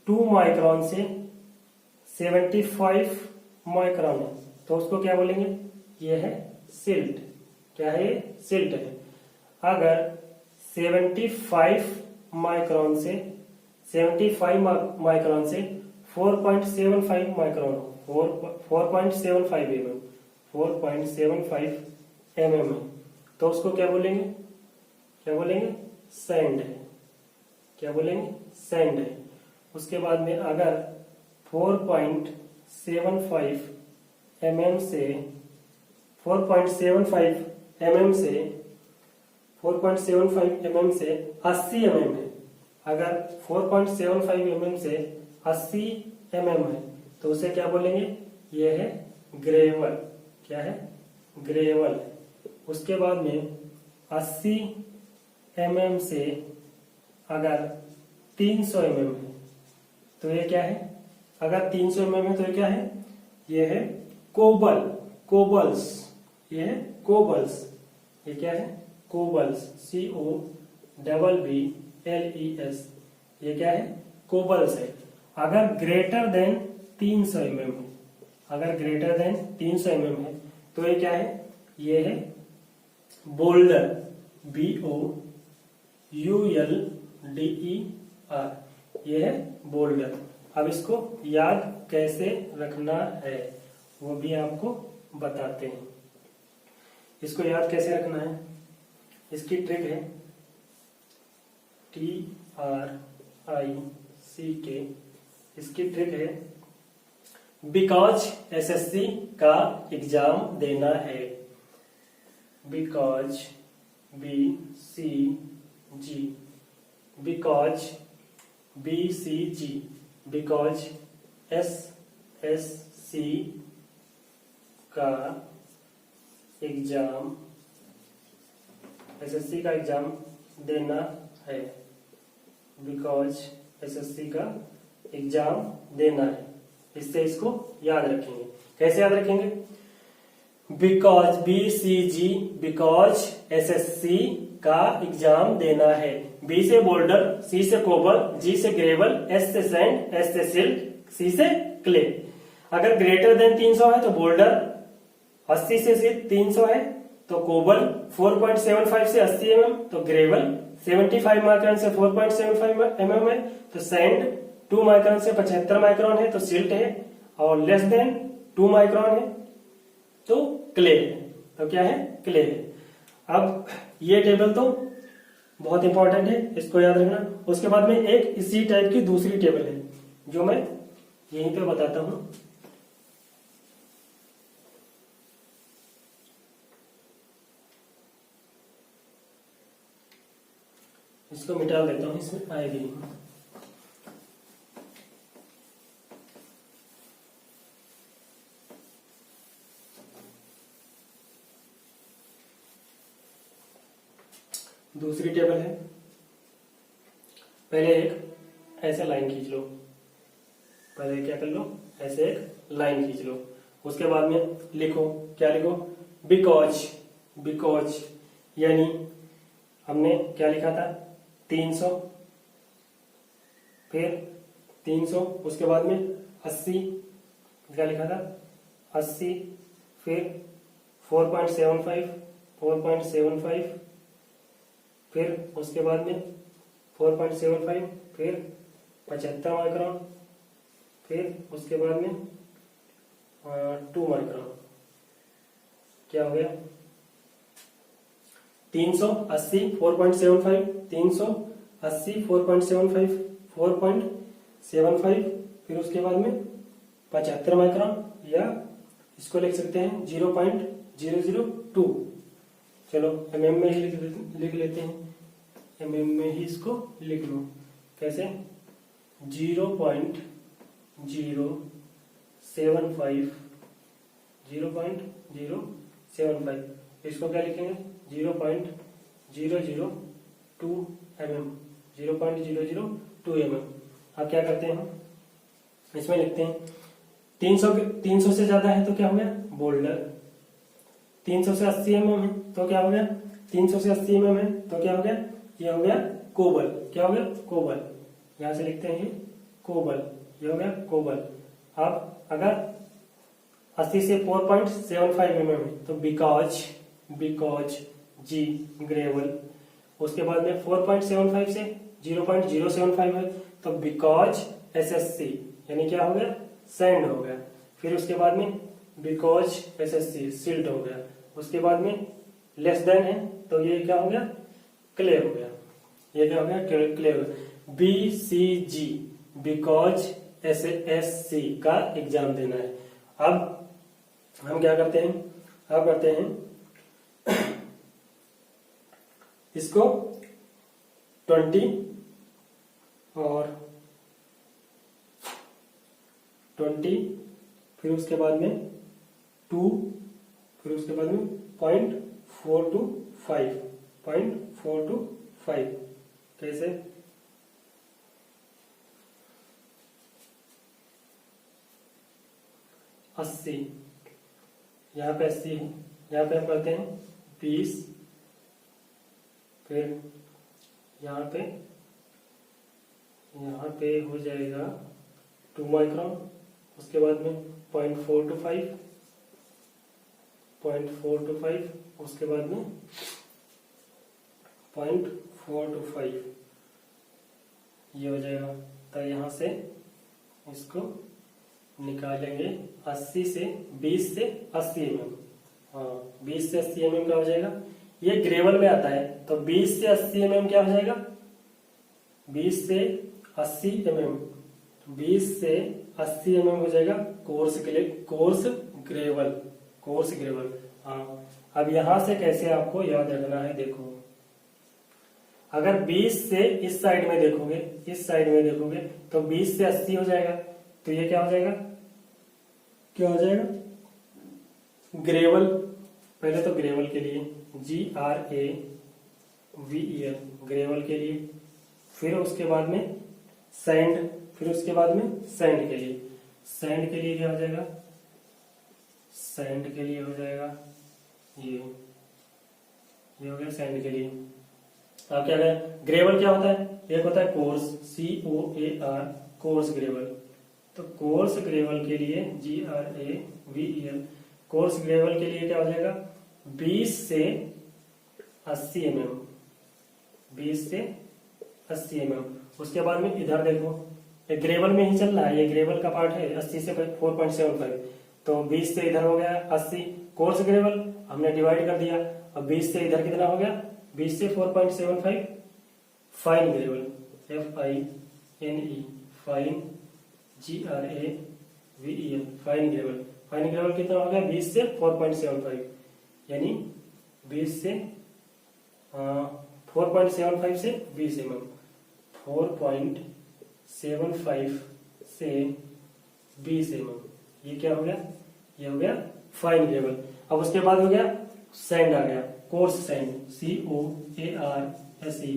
2 माइक्रोन से 75 माइक्रोन है तो उसको क्या बोलेंगे, ये है सिल्ट। क्या है, सिल्ट है। अगर 75 माइक्रोन से 4.75 माइक्रोन, 4.75 mm है तो उसको क्या बोलेंगे, सैंड है। क्या बोलेंगे, सैंड है। उसके बाद में अगर 4.75 mm से 80 mm है, अगर 4.75 mm से 80 mm है तो उसे क्या बोलेंगे, ये है ग्रेवल। क्या है, ग्रेवल। उसके बाद में 80 mm से अगर 300 mm है तो ये क्या है, अगर 300 mm है तो ये क्या है, ये है कोबल्स। ये है कोबल्स। ये क्या है, कोबल्स, COBBLES। ये क्या है, कोबल्स है। अगर ग्रेटर देन 300 mm है, अगर ग्रेटर देन 300 mm है तो ये क्या है, ये है बोल्डर, BOULDER। आर, ये है बोल्डर। अब इसको याद कैसे रखना है वो भी आपको बताते हैं। इसको याद कैसे रखना है, इसकी ट्रिक है TRICK। इसकी ट्रिक है बिकॉज एसएससी का एग्जाम देना है। Because BCG, because BCG, because SSC का एग्जाम, SSC का एग्जाम देना है। बिकॉज SSC का एग्जाम देना है, इससे इसको याद रखेंगे। कैसे याद रखेंगे, बिकॉज BCG, बिकॉज SSC का एग्जाम देना है। B से बोल्डर, C से कोबल, G से ग्रेवल, S से सैंड, S से सिल्ट, C से क्ले। अगर ग्रेटर देन 300 है तो बोल्डर, 80 से 300 है तो कोबल, 4.75 से 80 mm तो ग्रेवल, 75 माइक्रोन से 4.75 mm है तो सैंड, 2 माइक्रोन से 75 माइक्रोन है तो सिल्ट है, और लेस देन 2 माइक्रोन है तो क्ले है। तो क्या है, क्ले है। अब ये टेबल तो बहुत इंपॉर्टेंट है, इसको याद रखना। उसके बाद में एक इसी टाइप की दूसरी टेबल है जो मैं यहीं पे बताता हूं। इसको मिटा देता हूं, इसमें आएगी नहीं। दूसरी टेबल है, पहले एक ऐसे लाइन खींच लो, पहले क्या कर लो, ऐसे एक लाइन खींच लो। उसके बाद में लिखो, क्या लिखो, बिकॉज, बिकॉज यानी हमने क्या लिखा था, 300, फिर 300, उसके बाद में 80, क्या लिखा था, 80, फिर 4.75, 4.75, फिर उसके बाद में 4.75, फिर 75 माइक्रोन, फिर उसके बाद में 2 माइक्रोन। क्या हो गया, 380, 4.75, 380, 4.75, 4.75, फिर उसके बाद में 75 माइक्रोन, या इसको लिख सकते हैं 0.002। चलो mm में ही लिख लेते हैं, mm में ही इसको लिख लो। कैसे, 0.075, 0.075, इसको क्या लिखेंगे, 0.002 mm, 0.002 mm। अब क्या करते हैं, इसमें लिखते हैं 300 से ज्यादा है तो क्या हो गया, बोल्डर। 300 से 80 mm है तो क्या हो गया, 300 से 80 mm है तो क्या हो गया, ये हो गया कोबल। क्या हो गया, कोबल। यहां से लिखते हैं ये कोबल, ये हो गया कोबल। अब अगर 80 से 4.75 mm है तो बिकॉज, बिकॉज G ग्रेवल। उसके बाद में 4.75 से 0.075 है तो बिकॉज SSC, यानी क्या हो गया, सैंड हो गया। फिर उसके बाद में बिकॉज SSC सिल्ट हो गया। उसके बाद में लेस देन है तो ये क्या हो गया, क्ले हो गया। ये क्या हो गया, क्ले हो गया। BCG बिकॉज SSC का एग्जाम देना है। अब हम क्या करते हैं, अब करते हैं इसको 20 और 20, फिर उसके बाद में 2, फिर उसके बाद में 0.425, 0.425। कैसे, अस्सी, यहाँ पे 80 है, यहाँ पे हम करते हैं 20, फिर यहाँ पे हो जाएगा 2 माइक्रोन। उसके बाद में 0.425, 0.425, उसके बाद में 0.425, ये हो जाएगा। तो यहाँ से इसको निकालेंगे 80 से 20 से 80 mm। हाँ 20 से 80 mm का हो जाएगा। ये ग्रेवल में आता है तो 20 से 80 mm क्या हो जाएगा, 20 से 80 mm, 20 से 80 mm हो जाएगा कोर्स के लिए, कोर्स ग्रेवल। हाँ अब यहां से कैसे आपको याद रखना है, देखो अगर 20 से इस साइड में देखोगे तो 20 से 80 हो जाएगा। तो ये क्या हो जाएगा, ग्रेवल। पहले तो ग्रेवल के लिए GRAVEL ग्रेवल के लिए, फिर उसके बाद में सैंड, फिर उसके बाद में सैंड के लिए। सैंड के लिए क्या हो जाएगा, सैंड के लिए हो जाएगा ये हो गया सैंड के लिए। अब क्या है, ग्रेवल क्या होता है, एक होता है कोर्स COAR कोर्स ग्रेवल। तो कोर्स ग्रेवल के लिए GRAVEL कोर्स ग्रेवल के लिए क्या हो जाएगा 20 से 80 mm, 20 से 80 mm। उसके बाद में इधर देखो ये ग्रेवल में ही चल रहा है, ये ग्रेवल का पार्ट है 80 से 4.75। तो 20 से इधर हो गया 80 कोर्स ग्रेवल, हमने डिवाइड कर दिया। अब 20 से इधर कितना हो गया, 20 से 4.75 fine gravel FINE fine GRAVEL fine gravel. Fine gravel कितना हो गया 20 से 4.75, यानी 20 से 4.75 से 20 mm, 4.75 से 20 mm। ये क्या हो गया, ये हो गया फाइन ग्रेवल। अब उसके बाद हो गया सैंड आ गया, coarse sand COARSE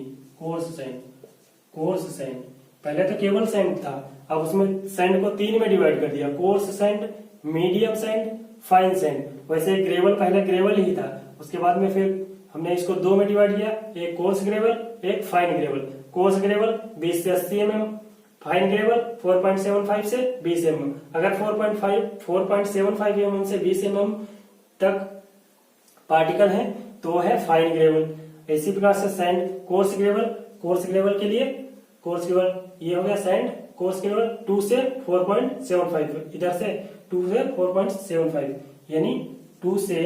coarse sand. पहले तो केवल सैंड था, अब उसमें सैंड को 3 में डिवाइड कर दिया, coarse sand, medium sand, fine sand. वैसे ग्रेवल पहले ग्रेवल ही था, उसके बाद में फिर हमने इसको 2 में डिवाइड किया, एक कोर्स ग्रेवल एक फाइन ग्रेवल। कोर्स ग्रेवल 20 से 80 mm, फाइन ग्रेवल 4.75 से 20 mm। अगर 4.75 mm से 20 mm तक पार्टिकल है तो है फाइन ग्रेवल। इसी प्रकार से सैंड कोर्स ग्रेवल के लिए कोर्स ग्रेवल ये हो गया सैंड कोर्स ग्रेवल 2 से 4.75, इधर से 2 से 4.75, यानी 2 से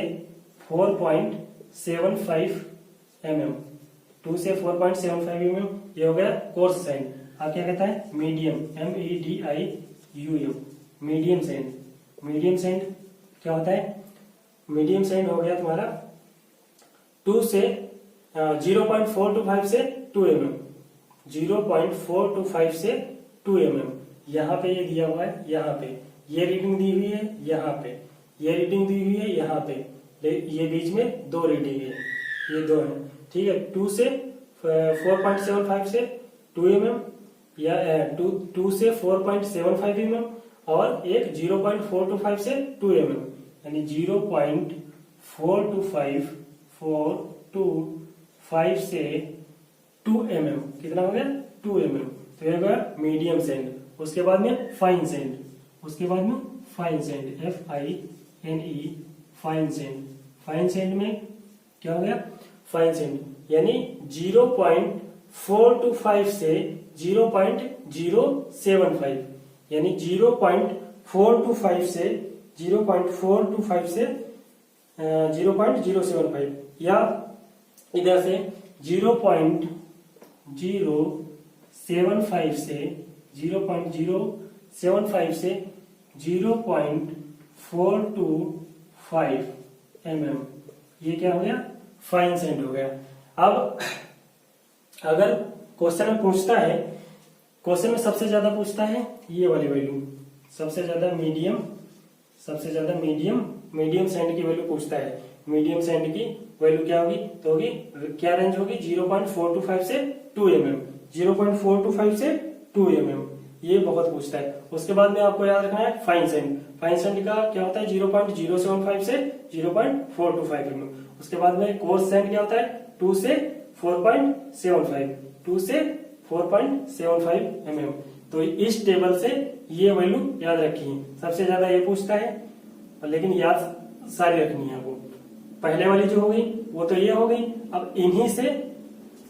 4.75 mm, 2 से 4.75 mm ये हो गया कोर्स सैंड। अब क्या कहता है medium MEDIUM medium sand. Medium sand क्या होता है, मीडियम सैंड हो गया तुम्हारा 2 से 0.425 से 2 mm, 0.425 से 2 mm। यहाँ पे ये दिया हुआ है, यहाँ पे ये रीडिंग दी हुई है, यहाँ पे ये रीडिंग दी हुई है, यहाँ पे ये बीच में 2 रीडिंग है, ये 2 है, ठीक है। 2 से 4.75 से 2 mm या 2 से 4.75 mm और एक 0.425 से 2 mm, यानी 0.425 से 2 mm कितना हो गया 2 mm। तो ये हो गया मीडियम सैंड। उसके बाद में fine sand, FINE fine sand. Fine sand में क्या हो गया फाइन सैंड, यानी 0.425 से 0.075, यानी 0.425 से 0.425 से 0.075, या इधर से 0.075 से 0.075 से 0.425 mm, ये क्या हो गया फाइन सैंड हो गया। अब अगर क्वेश्चन में पूछता है, क्वेश्चन में सबसे ज्यादा पूछता है ये वाली वैल्यू, सबसे ज्यादा मीडियम सैंड की वैल्यू पूछता है। मीडियम सैंड की वैल्यू क्या होगी, तो होगी क्या रेंज होगी 0.425 से 2 mm, 0.425 से 2 mm, ये बहुत पूछता है। उसके बाद में आपको याद रखना है फाइन सैंड। फाइन सैंड का क्या होता है 0.075 से 0.425 mm। उसके बाद में कोर्स सैंड क्या होता है 2 से 4.75, 2 से 4.75 mm। तो इस टेबल से ये वैल्यू याद रखी है, सबसे ज्यादा ये पूछता है, लेकिन याद सारी रखनी है आपको। पहले वाली जो हो गई वो तो ये हो गई। अब इन्हीं से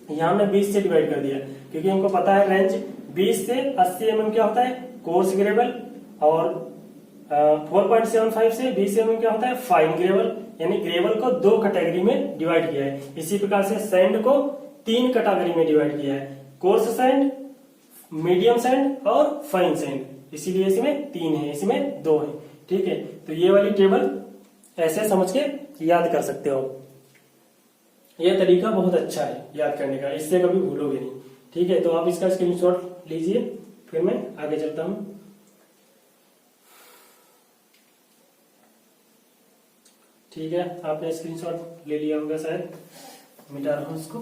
यहाँ हमने 20 से डिवाइड कर दिया, क्योंकि हमको पता है रेंज 20 से 80 mm क्या होता है, कोर्स ग्रेवल, और 4.75 से 20 mm क्या होता है, फाइन ग्रेवल। यानी ग्रेवल को 2 कैटेगरी में डिवाइड किया है। इसी प्रकार से सैंड को 3 कैटेगरी में डिवाइड किया है, कोर्स सैंड, मीडियम सैंड और फाइन सैंड। इसीलिए इसमें 3 है, इसमें 2 है। ठीक है, तो ये वाली टेबल ऐसे समझ के याद कर सकते हो। यह तरीका बहुत अच्छा है याद करने का, इससे कभी भूलोगे नहीं। ठीक है, तो आप इसका स्क्रीनशॉट लीजिए, फिर मैं आगे चलता हूं। ठीक है, आपने स्क्रीनशॉट ले लिया होगा शायद, मिटा रहा हूं इसको।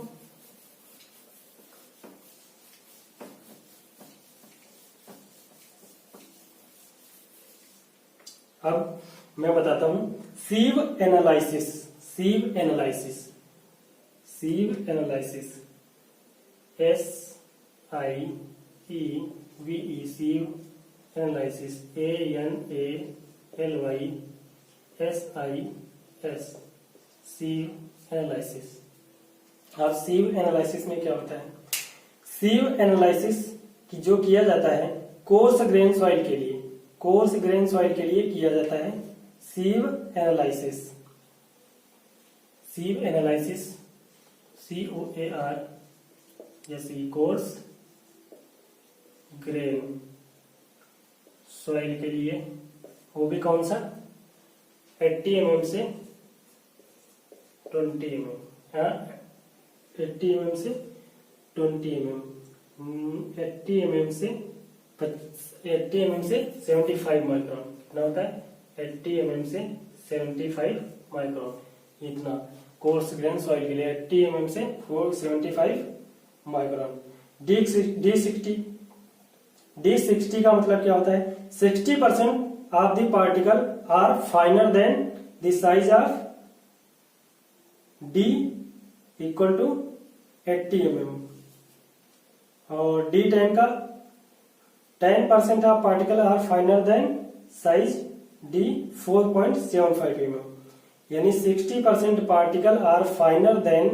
अब मैं बताता हूं sieve analysis. Sieve analysis, sieve analysis, SIEVE, sieve analysis, ANALYSIS, sieve analysis. अब सीव एनालिसिस में क्या होता है? सीव एनालिसिस की जो किया जाता है कोर्स ग्रेन सॉइल के लिए, कोर्स ग्रेन सॉइल के लिए किया जाता है sieve analysis. Sieve analysis, COARSE, coarse grain soil के लिए, वो भी कौन सा, 80 mm से 20 mm, 80 mm से 20 mm, 80 mm से 75 माइक्रोन। कितना होता है? 80 mm से 75 माइक्रोन, इतना कोर्स ग्रेन सॉइल के लिए 80 mm से 475 माइक्रोन। D60 का मतलब क्या होता है? 60% of the particle are finer than the size of D equal to 80 mm। और D10 का 10% of particle are finer than size D 4.75 mm। यानी 60% particle are finer than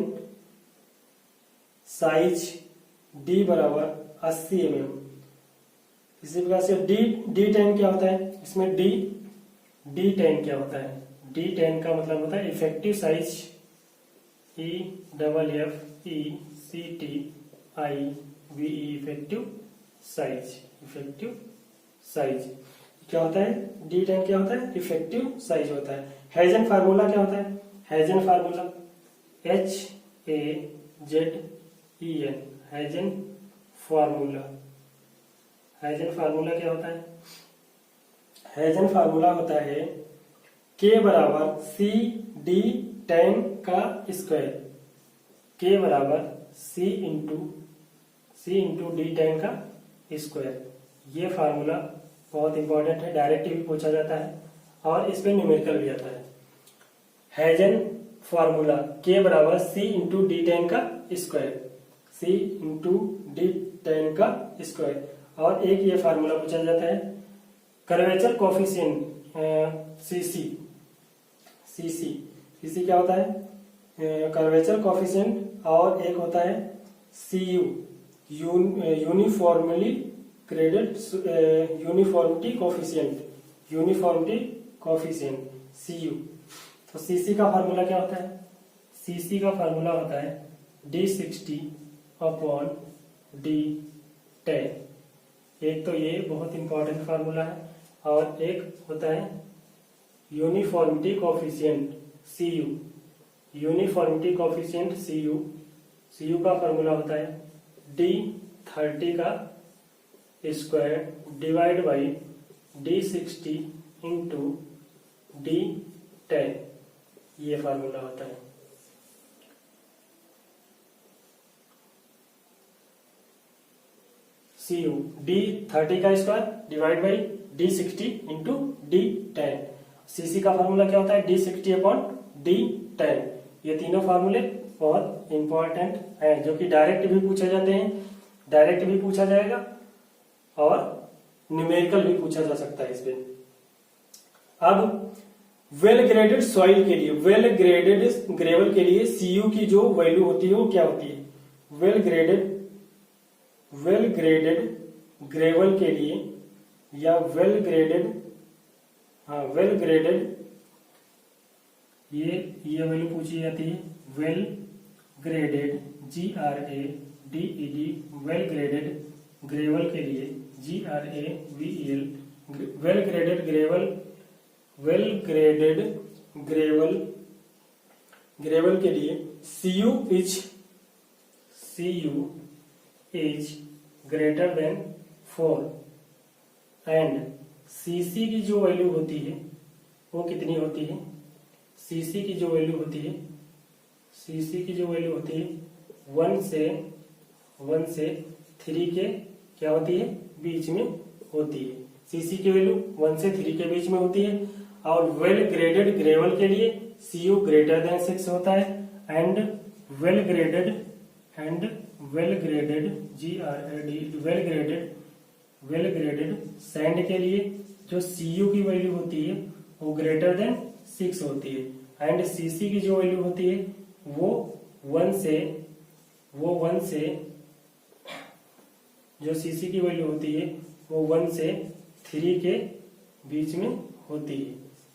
size D बराबर 80 mm। इसी प्रकार से D10 क्या होता है? इसमें D10 क्या होता है? D10 का मतलब होता है effective size, EFFECTIVE, effective size. Effective size क्या होता है? D10 क्या होता है? इफेक्टिव साइज होता है। हेजन फार्मूला क्या होता है? हेजन फार्मूला HAZEN, हेजन फार्मूला। हेजन फार्मूला क्या होता है? हेजन फार्मूला होता है K बराबर CD10 का स्क्वायर, K बराबर C इंटू D10 का स्क्वायर। ये फार्मूला बहुत इंपॉर्टेंट है, डायरेक्ट भी पूछा जाता है और इस पे न्यूमेरिकल भी आता है। हेजन फार्मूला K बराबर C इंटू D10 का स्क्वायर, C इंटू D10 का स्क्वायर। और एक ये फार्मूला पूछा जाता है कर्वेचर कोफिशिएंट, CC क्या होता है? Curvature coefficient. और एक होता है CU, uniformly graded uniformity coefficient, CU। तो CC का फार्मूला क्या होता है? CC का फार्मूला होता है D60 अपॉन D10। एक तो ये बहुत इंपॉर्टेंट फार्मूला है, और एक होता है uniformity coefficient, CU। Uniformity coefficient CU का फार्मूला होता है D30 का square divide by D60 into D10। ये फार्मूला होता है। CU D30 का square divide by D60 into D10। CC का फार्मूला क्या होता है? D60 upon D10। ये तीनों फार्मूले बहुत इंपॉर्टेंट हैं, जो कि डायरेक्ट भी पूछे जाते हैं, डायरेक्ट भी पूछा जाएगा और न्यूमेरिकल भी पूछा जा सकता है इस पे। अब वेल ग्रेडेड सॉइल के लिए, वेल ग्रेडेड ग्रेवल के लिए CU की जो वैल्यू होती है वो क्या होती है? वेल ग्रेडेड ग्रेवल के लिए या वेल ग्रेडेड ये वैल्यू पूछी जाती है। Well graded GRADED well graded gravel के लिए GRAVEL वेल ग्रेडेड ग्रेवल के लिए CU is greater than 4 and CC की जो वैल्यू होती है वो कितनी होती है? CC की जो वैल्यू होती है 1 से 3 के क्या होती है? बीच में होती है। CC की वैल्यू 1 से 3 के बीच में होती है। और वेल ग्रेडेड ग्रेवल के लिए CU ग्रेटर देन 6 होता है एंड वेल ग्रेडेड सैंड के लिए जो CU की वैल्यू होती है वो ग्रेटर देन 6 होती है एंड CC की जो वैल्यू होती है वो 1 से जो CC की वैल्यू होती है वो 1 से 3 के बीच में होती है।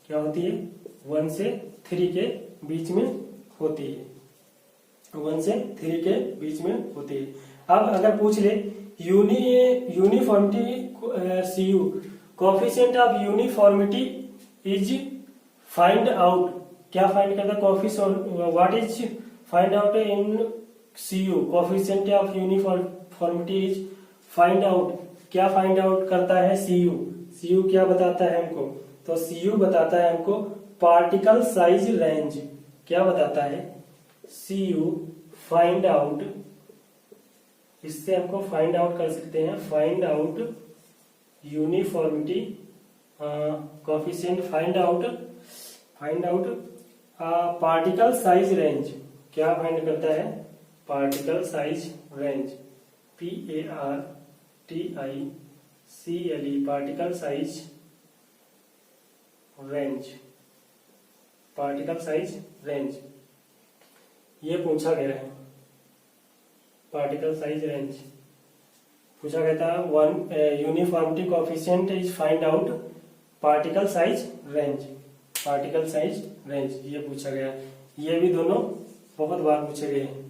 क्या होती है? 1 से 3 के बीच में होती है। 1 से 3 के बीच में होती है। अब अगर पूछ ले uniformity CU coefficient of uniformity is find out. क्या फाइंड करता है? Coefficient what is find out in CU coefficient of uniformity is find out. क्या फाइंड आउट करता है CU क्या बताता है हमको? तो CU बताता है हमको पार्टिकल साइज रेंज। क्या बताता है? CU फाइंड आउट, इससे हमको फाइंड आउट कर सकते हैं। Find out uniformity coefficient find out particle size range. क्या फाइंड करता है? Particle size range PARTICLE particle size range ये पूछा गया है। पार्टिकल साइज रेंज पूछा गया था। Uniformity coefficient is find out particle size range ये पूछा गया। ये भी दोनों बहुत बार पूछे गए हैं।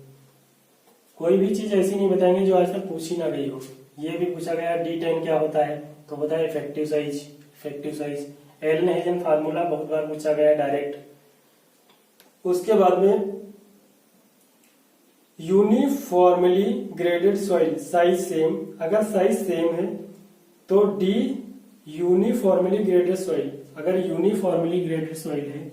कोई भी चीज ऐसी नहीं बताएंगे जो आज तक पूछी ना गई हो। ये भी पूछा गया D10 क्या होता है? तो बताए इफेक्टिव साइज एल्नहेजन फार्मूला बहुत बार पूछा गया डायरेक्ट। उसके बाद में uniformly graded soil size same. अगर साइज सेम है तो D यूनिफॉर्मली ग्रेडेड सॉइल। अगर यूनिफॉर्मली ग्रेडेड सॉइल है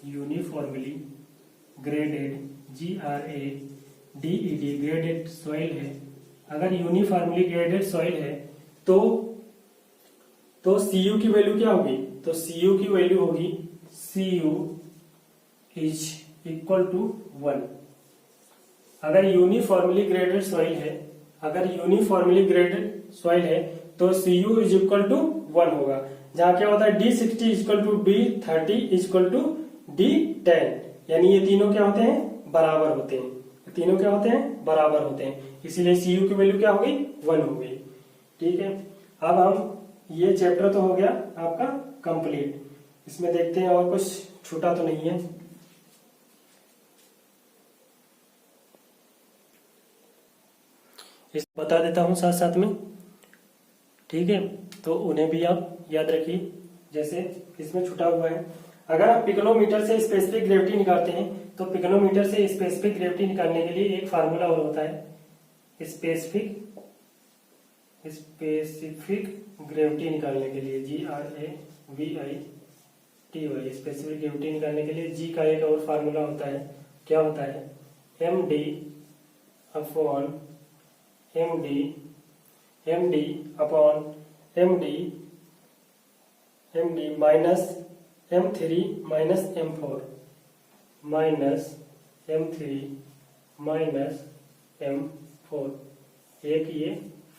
uniformly graded GRADED graded soil है। अगर यूनिफॉर्मली ग्रेडेड सॉइल है तो CU की वैल्यू क्या होगी? तो CU की वैल्यू होगी CU इज इक्वल टू 1। अगर यूनिफॉर्मली ग्रेडेड सॉइल है तो CU इज इक्वल टू 1 होगा। जहां क्या होता है D60 equal to D30 equal to D10, यानी ये तीनों क्या होते हैं? बराबर होते हैं। इसीलिए CU की वैल्यू क्या होगी? 1 हो गई। ठीक है, अब हम ये चैप्टर तो हो गया आपका कंप्लीट। इसमें देखते हैं और कुछ छूटा तो नहीं है। इस बता देता हूं साथ में। ठीक है, तो उन्हें भी आप याद रखिए। जैसे इसमें छुटा हुआ है, अगर आप पिकोनोमीटर से स्पेसिफिक ग्रेविटी निकालते हैं तो पिकोनोमीटर से स्पेसिफिक ग्रेविटी निकालने के लिए एक फार्मूला और होता है। स्पेसिफिक ग्रेविटी निकालने के लिए GRAVITY स्पेसिफिक ग्रेविटी निकालने के लिए G का एक और फार्मूला होता है। क्या होता है? MD minus M3 minus M4 एक ये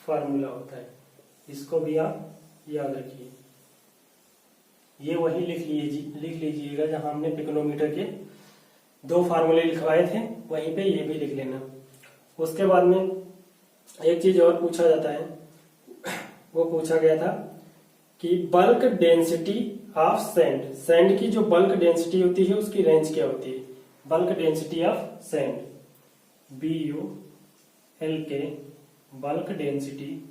फार्मूला होता है। इसको भी आप याद रखिए। ये वही लिख लीजिएगा जहां हमने पिकोनोमीटर के 2 फार्मूले लिखवाए थे, वहीं पे ये भी लिख लेना। उसके बाद में एक चीज और पूछा जाता है, वो पूछा गया था कि bulk density of sand, sand की जो बल्क डेंसिटी होती है उसकी रेंज क्या होती है। Bulk density of sand, BULK, bulk density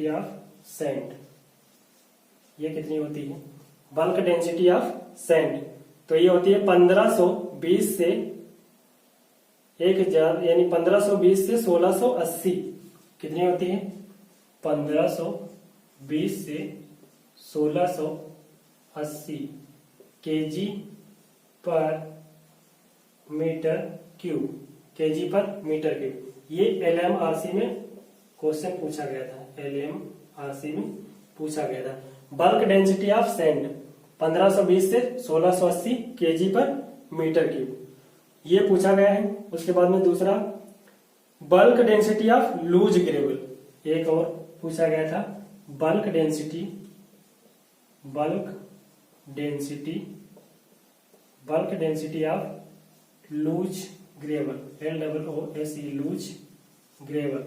of sand, ये कितनी होती है। बल्क डेंसिटी ऑफ सैंड तो ये होती है 1520 से 1000, यानी 1520 से 1680। कितनी होती है, 1520 से 1680 KG per metre cube, KG per metre cube. ये LMRC में क्वेश्चन पूछा गया था, LMRC में पूछा गया था। बल्क डेंसिटी ऑफ सैंड 1520 से 1680 केजी पर मीटर क्यूब, ये पूछा गया है। उसके बाद में दूसरा bulk density of loose gravel, एक और पूछा गया था, bulk density of loose gravel, LOOSE, loose gravel,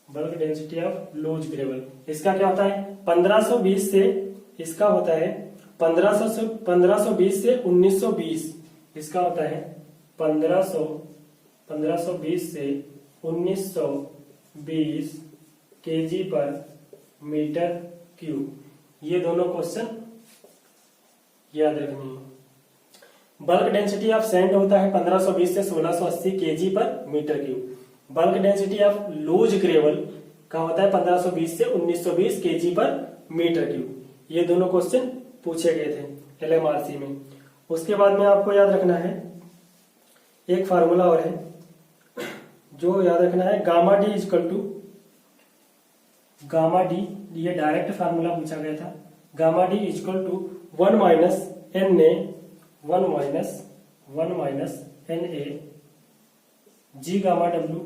bulk density of loose gravel. इसका क्या होता है, 1520 से, इसका होता है 1520 से 1920, इसका होता है 1520 से 1920 केजी पर मीटर क्यूब। ये दोनों क्वेश्चन याद रखनी है। बल्क डेंसिटी ऑफ सैंड होता है 1520 से 1680 KG per metre cube. Bulk density of loose gravel का होता है 1520 से 1920 केजी पर मीटर क्यूब। ये दोनों क्वेश्चन पूछे गए थे LMRC में। उसके बाद में आपको याद रखना है एक फार्मूला और है जो याद रखना है, gamma D is equal to, gamma D, ये डायरेक्ट फार्मूला पूछा गया था, gamma D is equal to 1 minus NA G gamma W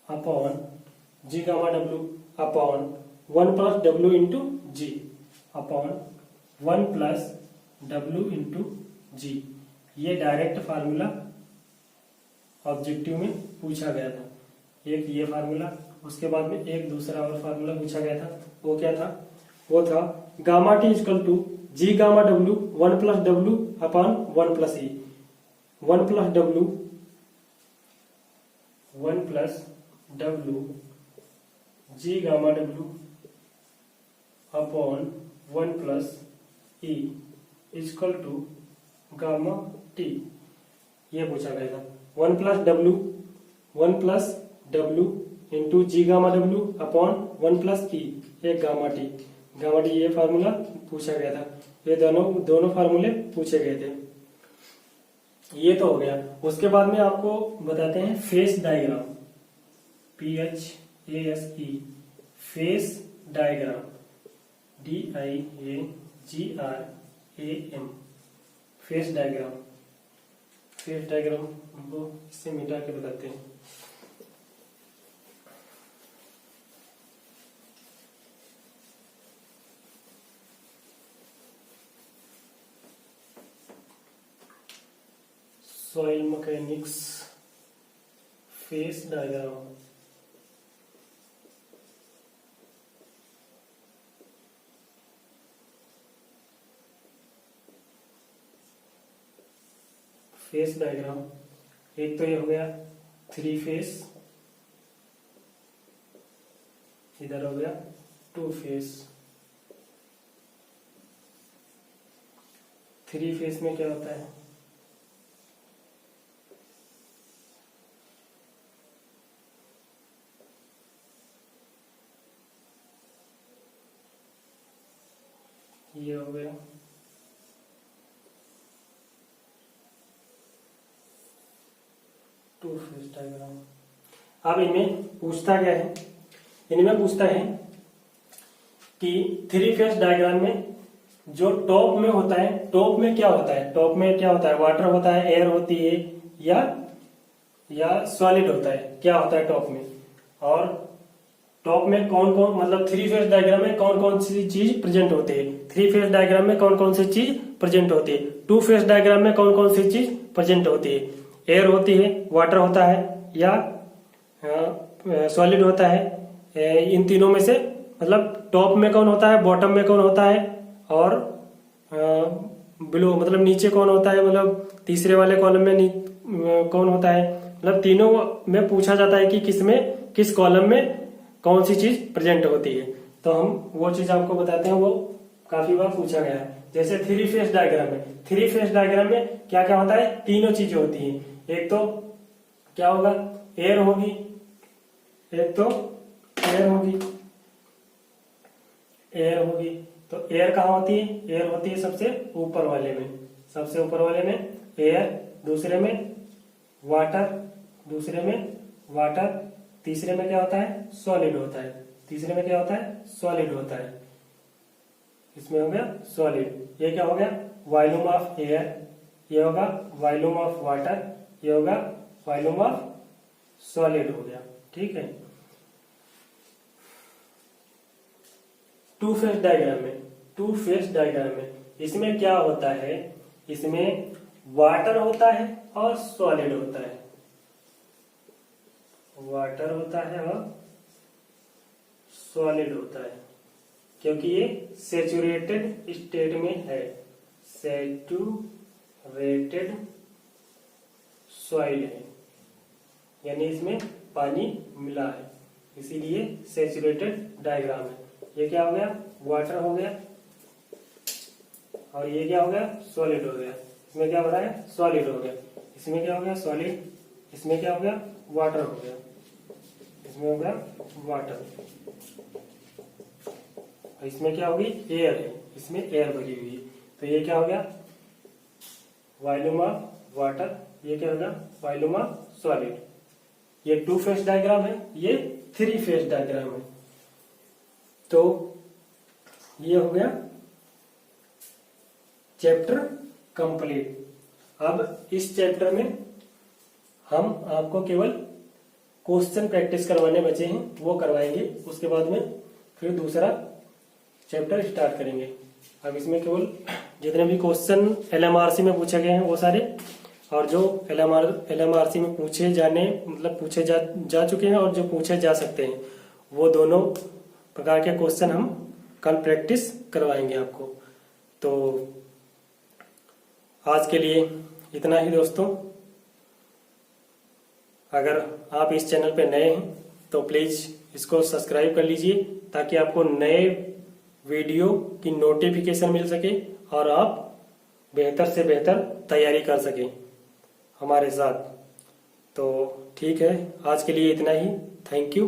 upon 1 plus W into G upon 1 plus W into G. ये डायरेक्ट फार्मूला ऑब्जेक्टिव में पूछा गया था, एक ये फार्मूला। उसके बाद में एक दूसरा और फार्मूला पूछा गया था, वो क्या था, वो था gamma T is equal to G gamma W 1 plus W upon 1 plus E, 1 plus W G gamma W upon 1 plus E is equal to gamma T. ये पूछा गया था 1 plus W into G gamma W upon 1 plus E एक गामा टी, ये फार्मूला पूछा गया था। ये दोनों फार्मूले पूछे गए थे। ये तो हो गया। उसके बाद में आपको बताते हैं phase diagram, PHASE, phase diagram, DIAGRAM, phase diagram. Phase diagram हमको इससे मिटा के बताते हैं। Soil mechanics phase diagram, phase diagram. एक तो ये हो गया 3 फेस, इधर हो गया 2 फेस। 3 फेस में क्या होता है, ये हो गया 2 फेस डायग्राम। अब इनमें पूछता क्या है, इनमें पूछता है कि 3 फेस डायग्राम में जो टॉप में होता है, टॉप में क्या होता है, टॉप में क्या होता है, वाटर होता है, एयर होती है या सॉलिड होता है, क्या होता है टॉप में। और टॉप में कौन कौन मतलब थ्री फेज डायग्राम में कौन कौन सी चीज प्रेजेंट होती है, थ्री फेज डायग्राम में कौन कौन सी चीज प्रेजेंट होती है, टू फेज डायग्राम में कौन कौन सी चीज प्रेजेंट होती है, एयर होती है, वाटर होता है या सॉलिड होता है। इन तीनों में से मतलब टॉप में कौन होता है, बॉटम में कौन होता है और बिलो मतलब नीचे कौन होता है, मतलब तीसरे वाले कॉलम में कौन होता है, मतलब तीनों में पूछा जाता है कि किसमें किस कॉलम में कौन सी चीज प्रेजेंट होती है। तो हम वो चीज आपको बताते हैं, वो काफी बार पूछा गया है। जैसे थ्री फेज डायग्राम में, थ्री फेज डायग्राम में क्या क्या होता है, तीनों चीजें होती हैं। एक तो क्या होगा, एयर होगी, एक तो एयर होगी, एयर होगी। तो एयर कहाँ होती है, एयर होती है सबसे ऊपर वाले में, सबसे ऊपर वाले में एयर, दूसरे में वाटर, दूसरे में वाटर, तीसरे में क्या होता है, सॉलिड होता है, तीसरे में क्या होता है, सॉलिड होता है। इसमें हो गया सॉलिड। ये क्या हो गया, वॉल्यूम ऑफ एयर, ये होगा वॉल्यूम ऑफ वाटर, ये होगा वॉल्यूम ऑफ सॉलिड हो गया। ठीक है। टू फेज डायग्राम में, टू फेज डायग्राम में इसमें क्या होता है, इसमें वाटर होता है और सॉलिड होता है, वाटर होता है और सॉलिड होता है, क्योंकि ये सैचुरेटेड स्टेट में है, सैचुरेटेड सॉइल है, यानी इसमें पानी मिला है, इसीलिए सैचुरेटेड डायग्राम है। ये क्या हो गया, वाटर हो गया, और ये क्या हो गया, सॉलिड हो गया। इसमें क्या हो रहा है, सॉलिड हो गया, इसमें क्या हो गया, सॉलिड, इसमें क्या हो गया, वाटर हो गया, इसमें हो गया वाटर, और इसमें क्या होगी, एयर है, इसमें एयर भरी हुई है। तो ये क्या हो गया, वॉल्यूम ऑफ वाटर, ये क्या होगा, वॉल्यूम ऑफ सॉलिड। ये टू फेज डायग्राम है, ये थ्री फेज डायग्राम है। तो ये हो गया चैप्टर कंप्लीट। अब इस चैप्टर में हम आपको केवल क्वेश्चन प्रैक्टिस करवाने बचे हैं, वो करवाएंगे, उसके बाद में फिर दूसरा चैप्टर स्टार्ट करेंगे। अब इसमें केवल जितने भी क्वेश्चन एलएमआरसी में पूछे गए हैं वो सारे, और जो एलएमआरसी में पूछे जा चुके हैं और जो पूछे जा सकते हैं, वो दोनों प्रकार के क्वेश्चन हम कल प्रैक्टिस करवाएंगे आपको। तो आज के लिए इतना ही दोस्तों। अगर आप इस चैनल पे नए हैं तो प्लीज इसको सब्सक्राइब कर लीजिए, ताकि आपको नए वीडियो की नोटिफिकेशन मिल सके और आप बेहतर से बेहतर तैयारी कर सकें हमारे साथ। तो ठीक है, आज के लिए इतना ही। Thank you.